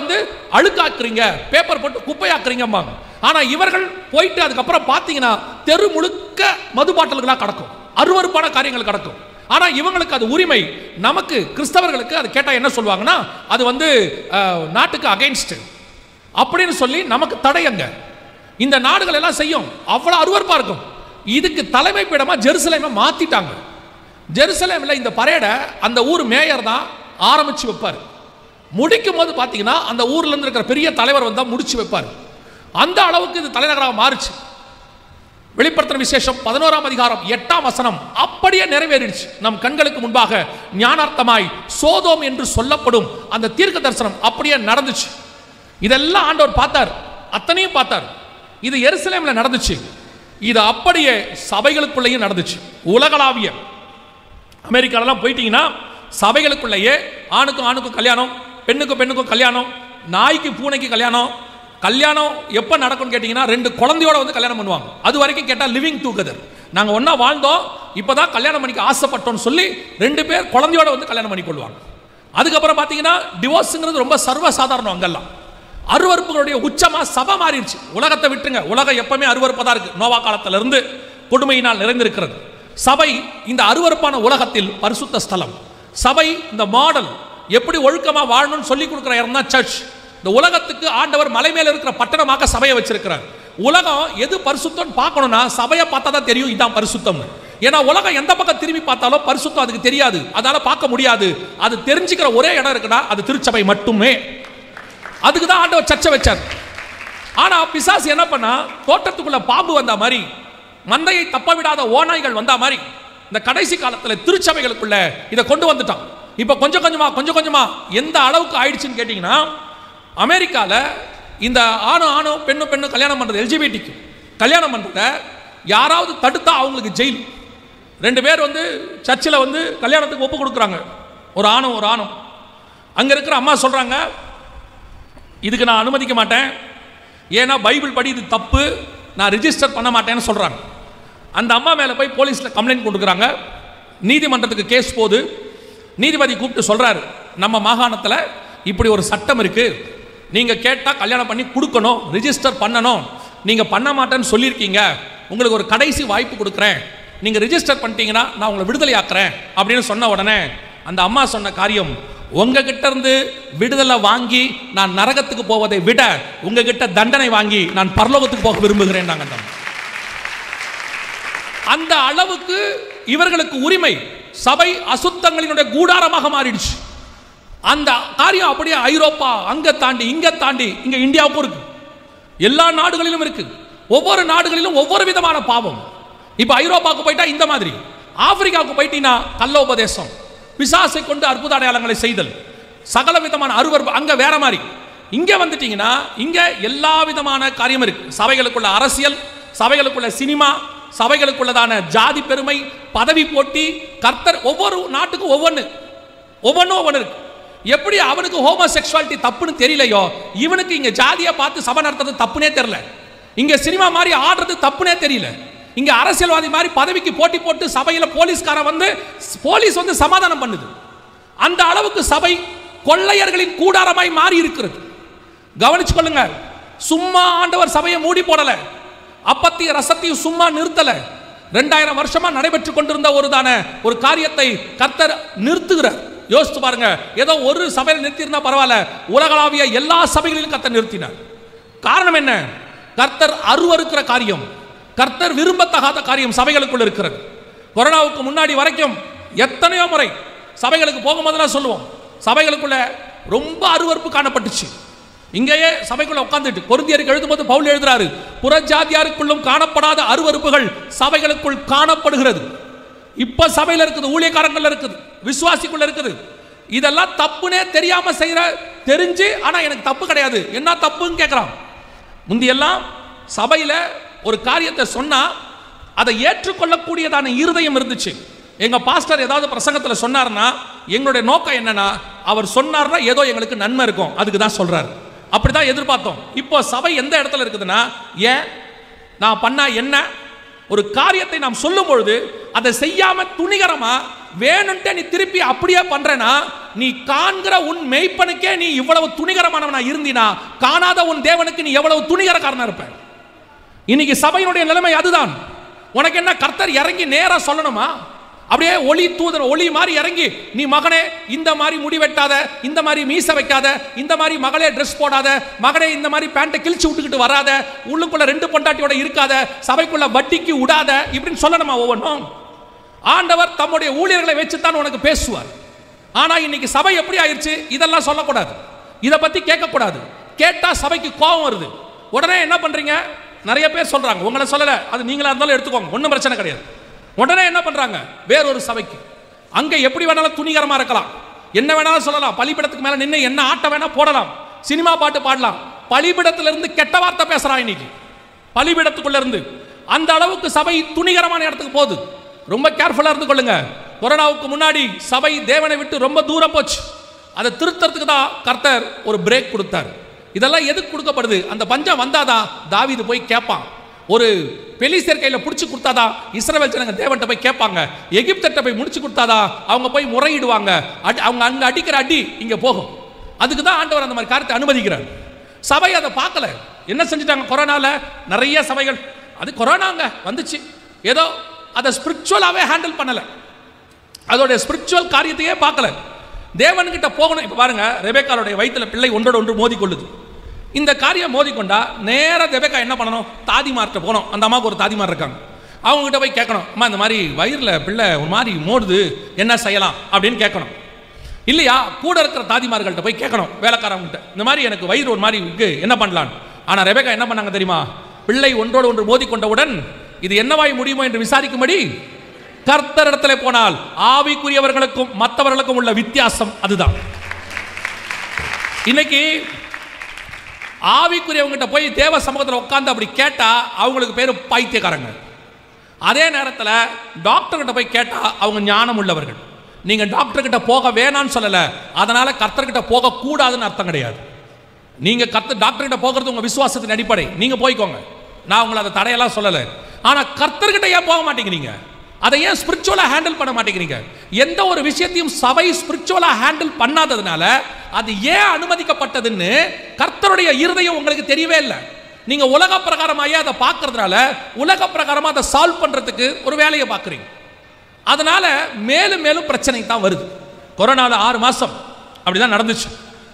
அழுக்காக்குறீங்க, பேப்பர் போட்டு குப்பையாக்குறீங்கம்பாங்க. ஆனா இவர்கள் போயிட்டு அதுக்கப்புறம் பார்த்தீங்கன்னா தெரு முழுக்க மது பாட்டல்களாக கிடக்கும், அருவருப்பான காரியங்கள் கிடக்கும். ஆனா இவங்களுக்கு அது உரிமை. நமக்கு கிறிஸ்தவர்களுக்கு அது கேட்டா என்ன சொல்லுவாங்கன்னா, அது நாட்டுக்கு அகைன்ஸ்ட் அப்படின்னு சொல்லி நமக்கு தடையங்க. இந்த நாடுகள் எல்லாம் செய்யும், அவ்வளவு அருவருப்பா இருக்கும். இதுக்கு தலைமை பீடமா ஜெருசலேமை மாத்திட்டாங்க. ஜெருசலேமில் இந்த பரேடை அந்த ஊர் மேயர் தான் ஆரம்பிச்சு வைப்பார். முடிக்கும் போது பார்த்தீங்கன்னா அந்த ஊர்ல இருந்து இருக்கிற பெரிய தலைவர் வந்தால் முடிச்சு வைப்பார். அந்த அளவுக்கு இது தலைநகராக மாறுச்சு. வெளிப்படுத்தின விசேஷம் 11ஆம் அதிகாரம் 8ஆம் வசனம் அப்படியே நிறைவேறிடுச்சு. நம் கண்களுக்கு முன்பாக ஞானார்த்தமாய் சோதோம் என்று சொல்லப்படும் அந்த தீர்க்க தரிசனம் அப்படியே நடந்துச்சு. இதெல்லாம் ஆண்டவர் பார்த்தார், அத்தனையும் பார்த்தார். இது எருசலேமில் நடந்துச்சு. இது அப்படியே சபைகளுக்குள்ளேயும் நடந்துச்சு. உலகளாவிய அமெரிக்காலெல்லாம் போயிட்டீங்கன்னா சபைகளுக்குள்ளேயே ஆணுக்கும் ஆணுக்கும் கல்யாணம், பெண்ணுக்கும் பெண்ணுக்கும் கல்யாணம், நாய்க்கு பூனைக்கு கல்யாணம். கல்யாணம் எப்போ நடக்கும்னு கேட்டிங்கன்னா 2 குழந்தையோட கல்யாணம் பண்ணுவாங்க. அது வரைக்கும் கேட்டால் லிவிங் டுகெதர், நாங்கள் ஒன்றா வாழ்ந்தோம், இப்போ தான் கல்யாணம் பண்ணிக்க ஆசைப்பட்டோம்னு சொல்லி 2 பேர் குழந்தையோட கல்யாணம் பண்ணிக்கொள்வாங்க. அதுக்கப்புறம் பார்த்தீங்கன்னா டிவோர்ஸுங்கிறது ரொம்ப சர்வசாதாரணம். அங்கெல்லாம் அருவருப்புகளுடைய உச்சமாக சபை மாறிடுச்சு. உலகத்தை விட்டுருங்க, உலகம் எப்பவுமே அருவருப்பதாக இருக்குது. நோவா காலத்திலிருந்து கொடுமையினால் நிறைந்திருக்கிறது. சபை இந்த அருவருப்பான உலகத்தில் பரிசுத்த ஸ்தலம். சபை இந்த மாடல், எப்படி ஒழுக்கமாக வாழணும்னு சொல்லி கொடுக்குற இடம் தான் சர்ச். இந்த உலகத்துக்கு ஆண்டவர் மலை மேல இருக்கிற பட்டணமாக சபையை வச்சிருக்கிறார். உலகம் எது பரிசுத்தம் பார்க்கணும்னா சபையை பார்த்தா தான் தெரியும் இதான் பரிசுத்தம். ஏன்னா உலகம் எந்த பக்கம் திரும்பி பார்த்தாலும் பரிசுத்தம் அதுக்கு தெரியாது, அதனால பார்க்க முடியாது. அது தெரிஞ்சுக்கிற ஒரே இடம் இருக்குன்னா அது திருச்சபை மட்டுமே. அதுக்கு தான் ஆண்டவர் சர்ச்சை வச்சார். ஆனா பிசாசு என்ன பண்ணா, தோட்டத்துக்குள்ள பாம்பு வந்த மாதிரி, மந்தையை தப்ப விடாத ஓநாய்கள் வந்த மாதிரி இந்த கடைசி காலத்தில் திருச்சபைகளுக்குள்ள இதை கொண்டு வந்துட்டான். இப்போ கொஞ்சம் கொஞ்சமா எந்த அளவுக்கு ஆயிடுச்சுன்னு கேட்டீங்கன்னா, அமெரிக்காவில் இந்த ஆணும் பெண்ணும் கல்யாணம் பண்றது, எல்ஜிபிடிக்கு கல்யாணம் பண்றத யாராவது தடுத்தா அவங்களுக்கு ஜெயில். 2 பேர் சர்ச்சில் கல்யாணத்துக்கு ஒப்பு கொடுக்குறாங்க, ஒரு ஆணும். அங்க இருக்கிற அம்மா சொல்றாங்க, இதுக்கு நான் அனுமதிக்க மாட்டேன், ஏன்னா பைபிள் படி இது தப்பு, நான் ரிஜிஸ்டர் பண்ண மாட்டேன்னு சொல்றாங்க. அந்த அம்மா மேலே போய் போலீஸில் கம்ப்ளைண்ட் கொடுக்குறாங்க. நீதிமன்றத்துக்கு கேஸ் போகுது. நீதிபதி கூப்பிட்டு சொல்றாரு, நம்ம மாகாணத்தில் இப்படி ஒரு சட்டம் இருக்கு, நீங்க கேட்டா கல்யாணம் பண்ணி கொடுக்கணும், ரிஜிஸ்டர் பண்ணணும், நீங்க பண்ண மாட்டேன்னு சொல்லியிருக்கீங்க, உங்களுக்கு ஒரு கடைசி வாய்ப்பு கொடுக்குறேன், நீங்க ரிஜிஸ்டர் பண்ணிட்டீங்கன்னா நான் உங்களை விடுதலை ஆக்குறேன் அப்படின்னு சொன்ன உடனே அந்த அம்மா சொன்ன காரியம், உங்ககிட்ட இருந்து விடுதலை வாங்கி நான் நரகத்துக்கு போவதை விட உங்ககிட்ட தண்டனை வாங்கி நான் பரலோகத்துக்கு போக விரும்புகிறேன். அந்த அளவுக்கு இவர்களுக்கு உரிமை. சபை அசுத்தங்களினுடைய கூடாரமாக மாறிடுச்சு. அந்த காரியம் அப்படியே ஐரோப்பா அங்க தாண்டி இங்க தாண்டி இங்க இந்தியாவுக்கும் இருக்கு, எல்லா நாடுகளிலும் இருக்கு. ஒவ்வொரு நாடுகளிலும் ஒவ்வொரு விதமான பாவம். இப்ப ஐரோப்பாவுக்கு போயிட்டா இந்த மாதிரி, ஆப்பிரிக்காவுக்கு போயிட்டீங்கன்னா கள்ள உபதேசம், பிசாசை கொண்டு அற்புத அடையாளங்களை செய்தல், சகல விதமான அருவருப்பு அங்க வேற மாதிரி. இங்க வந்துட்டீங்கன்னா இங்க எல்லா விதமான காரியம் இருக்கு. சபைகளுக்குள்ள அரசியல், சபைகளுக்குள்ள சினிமா, சபைகளுக்குள்ளதான ஜாதி பெருமை, பதவி போட்டி, கர்த்தர் ஒவ்வொரு நாட்டுக்கும் ஒவ்வொன்றும் இருக்கு. எப்படி அவனுக்கு ஹோமோசெக்சுவாலிட்டி தப்புன்னு தெரியலையோ, இவனுக்கு இங்க ஜாதியை பார்த்து சபை நடத்துறது தப்புனே தெரியல, இங்க சினிமா மாதிரி ஆடுறது தப்புனே தெரியல, இங்க அரசியல்வாதி மாதிரி பதவிக்கு போட்டி போட்டு சபையில போலீஸ் வந்து சமாதானம் பண்ணுது. அந்த அளவுக்கு சபை கொள்ளையர்களின் கூடாரமாய் மாறி இருக்கிறது. கவனிச்சு கொள்ளுங்க. சும்மா ஆண்டவர் சபையை மூடி போடல, அப்பத்தையும் ரசத்தையும் சும்மா நிறுத்தல. 2000 வருஷமா நடைபெற்று கொண்டிருந்த ஒரு காரியத்தை கர்த்தர் நிறுத்துகிறார். யோசித்து பாருங்க. ஏதோ ஒரு சபையில் நிறுத்தியிருந்தா பரவாயில்ல, உலகளாவிய எல்லா சபைகளிலும் கர்த்தர் நிறுத்தினார். காரணம் என்ன? கர்த்தர் அருவருக்கிற காரியம், கர்த்தர் விரும்பத்தகாத காரியம் சபைகளுக்குள்ள இருக்கிறது. கொரோனாவுக்கு முன்னாடி வரைக்கும் எத்தனையோ முறை சபைகளுக்கு போகும்போதெல்லாம் சொல்லுவோம், சபைகளுக்குள்ள ரொம்ப அருவருப்பு காணப்பட்டுச்சு. இங்கேயே சபைக்குள்ள உட்கார்ந்துட்டு கொரிந்தியருக்கு எழுதும்போது பவுல் எழுதுறாரு, புறஜாதியாருக்குள்ளும் காணப்படாத அருவருப்புகள் சபைகளுக்குள் காணப்படுகிறது. இப்ப சபையில இருக்குது, ஊழியக்காரங்கள்ல இருக்குது, விசுவாசிக்குள்ள இருக்குது. இதெல்லாம் தப்புனே தெரியாம செய்யற, தெரிஞ்சு ஆனா எனக்கு தப்பு கிடையாது, என்ன தப்புன்னு கேட்கறான். முந்தியெல்லாம் சபையில ஒரு காரியத்தை சொன்னா அதை ஏற்றுக்கொள்ளக்கூடியதான இருதயம் இருந்துச்சு. எங்க பாஸ்டர் ஏதாவது பிரசங்கத்தில் சொன்னார்னா எங்களுடைய நோக்கம் என்னன்னா, அவர் சொன்னார்னா ஏதோ எங்களுக்கு நன்மை இருக்கும், அதுக்கு தான் சொல்றாரு, அப்படிதான் எதிர்பார்த்தோம். இப்போ சபை எந்த இடத்துல இருக்குதுன்னா, ஏன் நான் பண்ணா என்ன, ஒரு காரியத்தை நாம் சொல்லும் பொழுது அதை செய்யாம துணிகரமா வேணும்ட்டே நீ திருப்பி அப்படியே பண்றேனா, நீ காண்கிற உன் மெய்ப்பனுக்கே நீ இவ்வளவு துணிகரமானவனா இருந்தினா, காணாத உன் தேவனுக்கு நீ எவ்வளவு துணிகரக்காரனா இருப்ப. இன்னைக்கு சபையினுடைய நிலைமை அதுதான். உனக்கு என்ன கர்த்தர் இறங்கி நேரா சொல்லணுமா? அப்படியே ஒளி தூதர் ஒளி மாதிரி இறங்கி, நீ மகனே இந்த மாதிரி முடி வெட்டாத, இந்த மாதிரி மீச வைக்காத, இந்த மாதிரி மகளே ட்ரெஸ் போடாத, மகனே இந்த மாதிரி பேண்ட்டை கிழிச்சு விட்டுக்கிட்டு வராத, உள்ளுக்குள்ள 2 பொண்டாட்டியோட இருக்காத, சபைக்குள்ள வட்டிக்கு விடாத, இப்படின்னு சொல்லணுமா ஒவ்வொன்றும்? ஆண்டவர் தம்முடைய ஊழியர்களை வச்சுத்தான் உனக்கு பேசுவார். ஆனா இன்னைக்கு சபை எப்படி ஆயிடுச்சு? இதெல்லாம் சொல்லக்கூடாது, இதை பத்தி கேட்கக்கூடாது. கேட்டா சபைக்கு கோபம் வருது. உடனே என்ன பண்றீங்க? நிறைய பேர் சொல்றாங்க, உங்களை சொல்லல, அது நீங்களா இருந்தாலும் எடுத்துக்கோங்க, ஒன்றும் பிரச்சனை கிடையாது. உடனே என்ன பண்றாங்க? வேறொரு சபைக்கு, அங்க எப்படி வேணாலும் துணிகரமா இருக்கலாம், என்ன வேணாலும் சொல்லலாம், பலிபீடத்துக்கு மேல நின்று என்ன ஆட்டம் வேணா போடலாம், சினிமா பாட்டு பாடலாம். பலிபீடத்துல இருந்து கெட்ட வார்த்தை பேசுறான் இன்னைக்கு, பலிபீடத்துக்குள்ள இருந்து. அந்த அளவுக்கு சபை துணிகரமான இடத்துக்கு போகுது. ரொம்ப கேர்ஃபுல்லா இருந்து கொள்ளுங்க. கொரோனாவுக்கு முன்னாடி சபை தேவனை விட்டு ரொம்ப தூரம் போச்சு. அதை திருத்தறதுக்கு தான் கர்த்தர் ஒரு பிரேக் கொடுத்தார். இதெல்லாம் எதுக்கு கொடுக்கப்படுது? அந்த பஞ்சம் வந்தாதான் தாவீது போய் கேட்பான். ஒரு பெலிஸ்தர் கையில பிடிச்சி கொடுத்தாதான் இஸ்ரவேல் ஜனங்க தேவன்கிட்ட போய் கேட்பாங்க. எகிப்திட்ட போய் முடிச்சு கொடுத்தாதான் அவங்க போய் முறையிடுவாங்க. அவங்க அங்க அடிக்கிற அடி இங்க போகும். அதுக்கு தான் ஆண்டவர் அந்த மாதிரி காரியத்தை அனுமதிக்கிறார். சபை அதை பார்க்கல. என்ன செஞ்சுட்டாங்க? கொரோனால நிறைய சபைகள், அது கொரோனாங்க வந்துச்சு, ஏதோ அதை ஸ்பிரிச்சுவலாவே ஹேண்டில் பண்ணல, அதோடைய ஸ்பிரிச்சுவல் காரியத்தையே பார்க்கல. தேவன்கிட்ட போகணும். இப்போ பாருங்க, ரெபேக்காளுடைய வயிற்றுல பிள்ளை ஒன்றோடு ஒன்று மோதிக்கொள்ளுது. இந்த காரியம் மோதிக்கொண்டா நேராக ரெபேக்கா என்ன பண்ணணும்? தாதிமார்கிட்ட போகணும். அந்த அம்மாவுக்கு ஒரு தாதிமார் இருக்காங்க, அவங்ககிட்ட போய் கேட்கணும், அம்மா இந்த மாதிரி வயிறில் பிள்ளை ஒரு மாதிரி மோடுது, என்ன செய்யலாம் அப்படின்னு கேட்கணும். இல்லையா கூட இருக்கிற தாதிமார்கள்ட்ட போய் கேட்கணும், வேலைக்காரவங்ககிட்ட, இந்த மாதிரி எனக்கு வயிறு ஒரு மாதிரி இருக்கு, என்ன பண்ணலாம். ஆனால் ரெபேக்கா என்ன பண்ணாங்க தெரியுமா? பிள்ளை ஒன்றோடு ஒன்று மோதிக்கொண்டவுடன் இது என்னவாய் முடியுமோ என்று விசாரிக்கும்படி கர்த்தரிடத்தில் போனால் ஆவிக்குரியவர்களுக்கும் மற்றவர்களுக்கும் உள்ள வித்தியாசம் அதுதான். இன்னைக்கு ஆவிக்குரியவங்கிட்ட போய் தேவ சமூகத்தில் உட்கார்ந்து அப்படி கேட்டா அவங்களுக்கு பேரு பைத்தியக்காரங்க. அதே நேரத்தில் டாக்டர் கிட்ட போய் கேட்டா அவங்க ஞானம் உள்ளவர்கள். நீங்க டாக்டர் கிட்ட போக வேணான்னு சொல்லல, அதனால கர்த்தர்கிட்ட போக கூடாதுன்னு அர்த்தம் கிடையாது. நீங்க டாக்டர் கிட்ட போகிறது உங்க விசுவாசத்தின் அடிப்படை, நீங்க போய்க்கோங்க, நான் உங்களை அதை தடையெல்லாம் சொல்லலை. ஆனா கர்த்தர்கிட்ட ஏன் போக மாட்டேங்கிறீங்க? அதை ஏன் ஸ்பிரிச்சுவலா ஹேண்டில் பண்ண மாட்டேங்கிறீங்க? எந்த ஒரு விஷயத்தையும் சபை ஸ்பிரிச்சுவலா ஹேண்டில் பண்ணாததுனால அது ஏன் அனுமதிக்கப்பட்டதுன்னு கர்த்தருடைய இருதயம் உங்களுக்கு தெரியவே இல்லை. நீங்க உலக பிரகாரமாயே அதை பார்க்கறதுனால உலக பிரகாரமா அதை சால்வ் பண்றதுக்கு ஒரு வேலையை பார்க்குறீங்க. அதனால மேலும் மேலும் பிரச்சனை தான் வருது. கொரோனால 6 மாசம் அப்படிதான் நடந்துச்சு.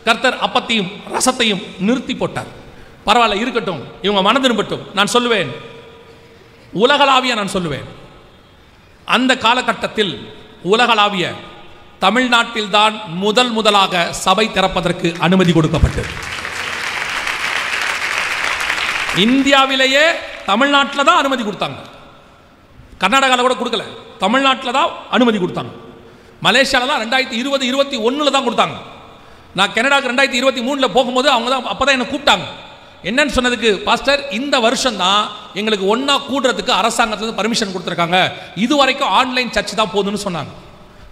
கர்த்தர் அப்பத்தையும் ரசத்தையும் நிறுத்தி போட்டார். பரவாயில்ல, இருக்கட்டும், இவங்க மனம் திரும்பட்டும். நான் சொல்லுவேன், உலகளாவிய நான் சொல்லுவேன், அந்த காலகட்டத்தில் உலகளாவிய தமிழ்நாட்டில் தான் முதலாக சபை திறப்பதற்கு அனுமதி கொடுக்கப்பட்டது. இந்தியாவிலேயே தமிழ்நாட்டில் தான் அனுமதி கொடுத்தாங்க. கர்நாடகாவில் கூட கொடுக்கல, தமிழ்நாட்டில் தான் அனுமதி கொடுத்தாங்க. மலேசியாவில் தான் 2020-21 தான் கொடுத்தாங்க. நான் கனடாவுக்கு 2023 போகும்போது அவங்க தான் அப்போதான் என்னை கூப்பிட்டாங்க. என்னன்னு சொன்னதுக்கு, பாஸ்டர் இந்த வருஷம் தான் எங்களுக்கு ஒன்றா கூடுறதுக்கு அரசாங்கத்தில் பர்மிஷன் கொடுத்துருக்காங்க, இது வரைக்கும் ஆன்லைன் சர்ச் தான் போதுன்னு சொன்னாங்க.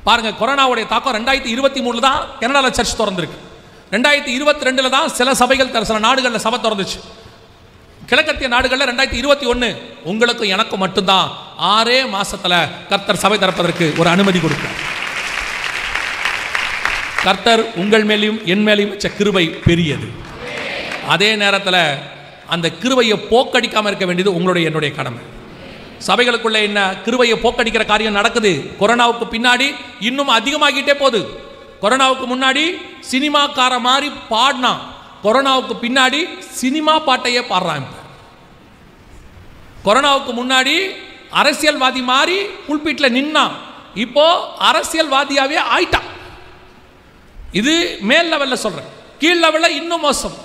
பாருங்க, கொரோனாவுடைய தாக்கம் 2023 தான் கனடாவில் சர்ச் திறந்துருக்கு. 2022 தான் சில சபைகள் சில நாடுகளில் சபை திறந்துச்சு. கிழக்கத்திய நாடுகளில் 2021 உங்களுக்கு எனக்கு மட்டும்தான் 6 மாசத்துல கர்த்தர் சபை திறப்பதற்கு ஒரு அனுமதி கொடுத்தார். கர்த்தர் உங்கள் மேலையும் என் மேலையும் வச்ச கிருபை பெரியது. அதே நேரத்தில் அந்த கிருபையை போக்கடிக்காமல் இருக்க வேண்டியது உங்களுடைய என்னுடைய கடமை. சபைகளுக்குள்ள என்ன கிருபையை போக்கடிக்கிற காரியம் நடக்குது. கொரோனாவுக்கு பின்னாடி இன்னும் அதிகமாகிட்டே போகுது. கொரோனாவுக்கு முன்னாடி சினிமாக்கார மாதிரி பாடினா, கொரோனாவுக்கு பின்னாடி சினிமா பாட்டையே பாடுறான். கொரோனாவுக்கு முன்னாடி அரசியல்வாதி மாதிரி புல்பீட்டில் நின்னா, இப்போ அரசியல்வாதியாவே ஆயிட்டான். இது மேல் லெவலில் சொல்றேன். கீழ் லெவலில் இன்னும் மோசம்.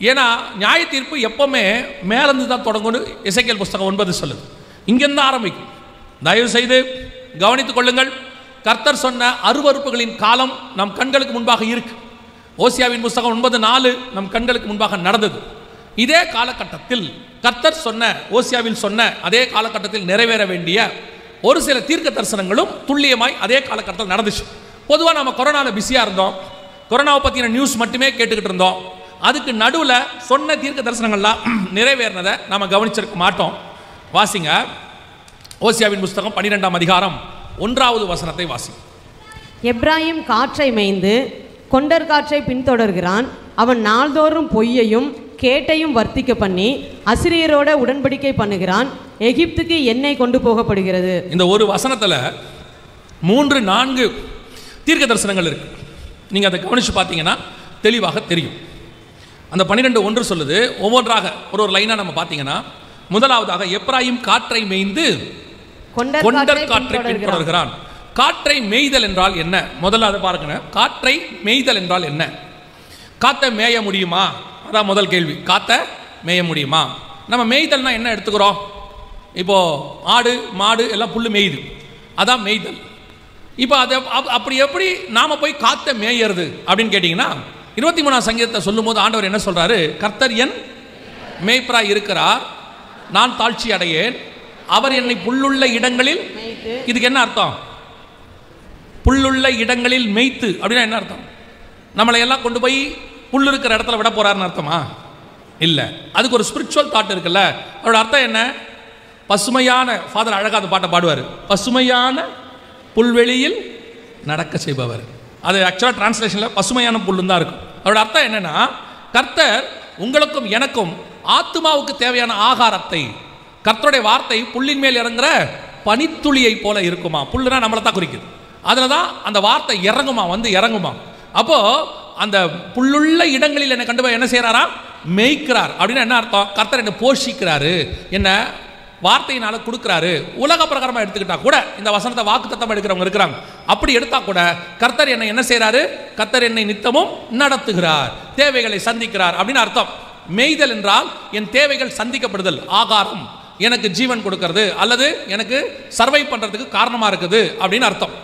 ஏன்னா நியாய தீர்ப்பு எப்பவுமே மேலிருந்து தான் தொடங்கும்னு எசேக்கியேல் புஸ்தகம் 9 சொல்லுது. இங்கிருந்து ஆரம்பிக்கும். தயவு செய்து கவனித்துக் கொள்ளுங்கள். கர்த்தர் சொன்ன அருவருப்புகளின் காலம் நம் கண்களுக்கு முன்பாக இருக்கு. ஓசியாவின் புஸ்தகம் 9:4 நம் கண்களுக்கு முன்பாக நடந்தது. இதே காலகட்டத்தில் கர்த்தர் சொன்ன, ஓசியாவில் சொன்ன அதே காலகட்டத்தில் நிறைவேற வேண்டிய ஒரு சில தீர்க்க தரிசனங்களும் துல்லியமாய் அதே காலகட்டத்தில் நடந்துச்சு. பொதுவாக நம்ம கொரோனாவில் பிஸியாக இருந்தோம். கொரோனாவை பற்றின நியூஸ் மட்டுமே கேட்டுக்கிட்டு இருந்தோம். அதுக்கு நடுவில் சொன்ன தீர்க்க தரிசனங்கள்லாம் நிறைவேறினதை நம்ம கவனிச்சிருக்க மாட்டோம். வாசிங்க, ஓசியாவின் புஸ்தகம் 12ஆம் அதிகாரம் 1வது வசனத்தை வாசி. எப்ராயிம் காற்றை மேய்ந்து கொண்டர் காற்றை பின்தொடர்கிறான். அவன் நாள்தோறும் பொய்யையும் கேட்டையும் வர்த்திக்க பண்ணி அசிரியரோட உடன்படிக்கை பண்ணுகிறான். எகிப்துக்கு எண்ணெய் கொண்டு போகப்படுகிறது. இந்த ஒரு வசனத்தில் 3-4 தீர்க்க தரிசனங்கள் இருக்கு. நீங்கள் அதை கவனித்து பார்த்தீங்கன்னா தெளிவாக தெரியும். அந்த 12:1 சொல்லுது. ஒவ்வொன்றாக ஒரு லைனாக நம்ம பார்த்தீங்கன்னா, முதலாவதாக எப்ராயிம் காற்றை மேய்ந்து கொண்டர் காற்றை பின்தொடர்கிறான். காற்றை மேய்தல் என்றால் என்ன? முதல்ல அதை பாருங்க. காற்றை மேய்தல் என்றால் என்ன? காற்றை மேய முடியுமா? அதான் முதல் கேள்வி. காற்றை மேய முடியுமா? நம்ம மேய்தல்னா என்ன எடுத்துக்கிறோம்? இப்போ ஆடு மாடு எல்லாம் புல்லு மேய்து, அதான் மேய்தல். இப்போ அதை அப்படி எப்படி நாம போய் காற்றை மேயறது அப்படின்னு கேட்டிங்கன்னா, 23ஆம் சங்கீதத்தை சொல்லும் போது ஆண்டவர் என்ன சொல்றாரு? கர்த்தர் என் மேய்ப்பராய் இருக்கிறார், நான் தாழ்ச்சி அடையேன், அவர் என்னை புல்லுள்ள இடங்களில். இதுக்கு என்ன அர்த்தம்? புல்லுள்ள இடங்களில் மேய்த்து அப்படின்னா என்ன அர்த்தம்? நம்மளை எல்லாம் கொண்டு போய் புல் இருக்கிற இடத்துல விட போறாருன்னு அர்த்தமா? இல்லை. அதுக்கு ஒரு ஸ்பிரிச்சுவல் தாட் இருக்குல்ல. அதோட அர்த்தம் என்ன? பசுமையான, ஃபாதர் அழகாக அந்த பாட்டை பாடுவார், பசுமையான புல்வெளியில் நடக்க செய்பவர். அது ஆக்சுவலாக டிரான்ஸ்லேஷனில் பசுமையான புல்லுன்னு தான் இருக்கும். அதோட அர்த்தம் என்னன்னா, கர்த்தர் உங்களுக்கும் எனக்கும் ஆத்மாவுக்கு தேவையான ஆகாரத்தை, கர்த்தருடைய வார்த்தை புல்லின் மேல் இறங்குற பனித்துளியை போல இருக்குமா. புல்லுனா நம்மளை தான் குறிக்குது. அதில் தான் அந்த வார்த்தை இறங்குமா, வந்து இறங்குமா. அப்போ அந்த புல்லுள்ள இடங்களில் என்னை கண்டு போய் என்ன செய்யறாரா? மேய்க்கிறார். அப்படின்னா என்ன அர்த்தம்? கர்த்தர் என்னை போஷிக்கிறாரு, என்ன வார்த்தையினால கொடுக்குறாரு. உலக பிரகாரமாக எடுத்துக்கிட்டா கூட, இந்த வசனத்தை வாக்குத்தத்தம் எடுக்கிறவங்க இருக்கிறாங்க, அப்படி எடுத்தா கூட கர்த்தர் என்னை என்ன செய்யறாரு? கர்த்தர் என்னை நித்தமும் நடத்துகிறார், தேவைகளை சந்திக்கிறார் அப்படின்னு அர்த்தம். மேய்தல் என்றால் என் தேவைகள் சந்திக்கப்படுதல், ஆகாரம், எனக்கு ஜீவன் கொடுக்கறது, அல்லது எனக்கு சர்வை பண்றதுக்கு காரணமா இருக்குது அப்படின்னு அர்த்தம்.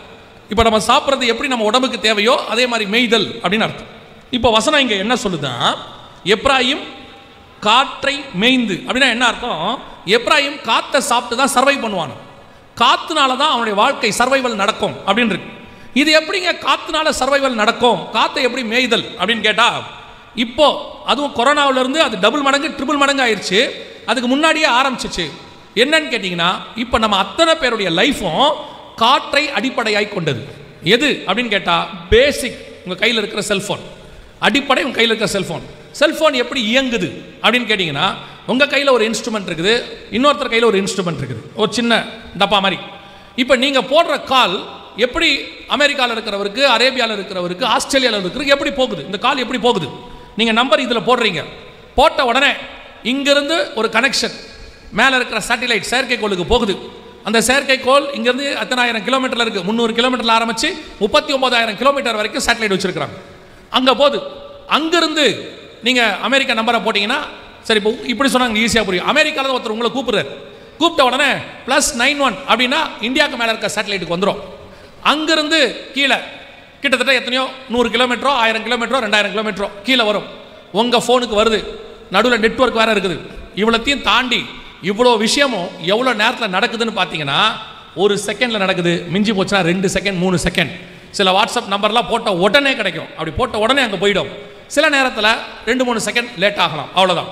இப்போ நம்ம சாப்பிட்றது எப்படி நம்ம உடம்புக்கு தேவையோ அதே மாதிரி மேய்தல் அப்படின்னு அர்த்தம். இப்போ வசனம் இங்கே என்ன சொல்லுதான்? எப்ராயிம் காற்றை மேய்ந்து அப்படின்னா என்ன அர்த்தம்? எப்ராயிம் காற்றை சாப்பிட்டு தான் சர்வை பண்ணுவான். காத்துனால தான் அவனுடைய வாழ்க்கை சர்வைவல் நடக்கும் அப்படின்னு இருக்கு. இது எப்படிங்க காத்துனால சர்வைவல் நடக்கும்? காற்றை எப்படி மேய்தல் அப்படின்னு கேட்டா, இப்போ அதுவும் கொரோனாவிலிருந்து அது டபுள் மடங்கு ட்ரிபிள் மடங்கு ஆயிடுச்சு. அதுக்கு முன்னாடியே ஆரம்பிச்சிச்சு. என்னன்னு கேட்டிங்கன்னா, இப்போ நம்ம அத்தனை பேருடைய லைஃப்பும் காற்றை அடிப்படையாய் கொண்டது. எது அப்படின்னு கேட்டால், பேசிக் உங்கள் கையில் இருக்கிற செல்ஃபோன். அடிப்படை உங்கள் கையில் இருக்கிற செல்ஃபோன். செல்ஃபோன் எப்படி இயங்குது அப்படின்னு கேட்டிங்கன்னா, உங்கள் கையில் ஒரு இன்ஸ்ட்ருமெண்ட் இருக்குது, இன்னொருத்தர் கையில் ஒரு இன்ஸ்ட்ருமெண்ட் இருக்குது, ஒரு சின்ன டப்பா மாதிரி. இப்போ நீங்கள் போடுற கால் எப்படி அமெரிக்காவில் இருக்கிறவருக்கு, அரேபியாவில் இருக்கிறவருக்கு, ஆஸ்திரேலியாவில் இருக்கிறவருக்கு எப்படி போகுது, இந்த கால் எப்படி போகுது? நீங்கள் நம்பர் இதில் போடுறீங்க, போட்ட உடனே இங்கிருந்து ஒரு கனெக்ஷன் மேலே இருக்கிற சேட்டிலைட் செயற்கைக்கோளுக்கு போகுது. அந்த செயற்கைக்கோள் இங்கேருந்து எத்தனை ஆயிரம் கிலோமீட்டரில் இருக்குது, 300 கிலோமீட்டரில் ஆரம்பித்து 39,000 கிலோமீட்டர் வரைக்கும் சேட்டலைட் வச்சுருக்கிறாங்க. அங்கே போகுது. அங்கேருந்து நீங்கள் அமெரிக்கா நம்பரை போட்டிங்கன்னா, சரி இப்போ இப்படி சொன்னாங்க ஈஸியாக புரியும். அமெரிக்காவில் ஒருத்தர் உங்களை கூப்பிட்றாரு, கூப்பிட்ட உடனே +91 அப்படின்னா இந்தியாவுக்கு மேலே இருக்க சேட்டலைட்டுக்கு வந்துடும். அங்கிருந்து கீழே கிட்டத்தட்ட எத்தனையோ 100 கிலோமீட்டரோ 1000 கிலோமீட்டரோ 2000 கிலோமீட்டரோ கீழே வரும். உங்கள் ஃபோனுக்கு வருது. நடுவில் நெட்வொர்க் வேறு இருக்குது. இவ்வளோத்தையும் தாண்டி இவ்வளோ விஷயமும் எவ்வளோ நேரத்தில் நடக்குதுன்னு பார்த்தீங்கன்னா, ஒரு செகண்டில் நடக்குது. மிஞ்சி போச்சுன்னா 2 செகண்ட் 3 செகண்ட். சில வாட்ஸ்அப் நம்பர்லாம் போட்ட உடனே கிடைக்கும். அப்படி போட்ட உடனே அங்கே போயிடும். சில நேரத்தில் 2-3 செகண்ட் லேட் ஆகலாம், அவ்வளோதான்.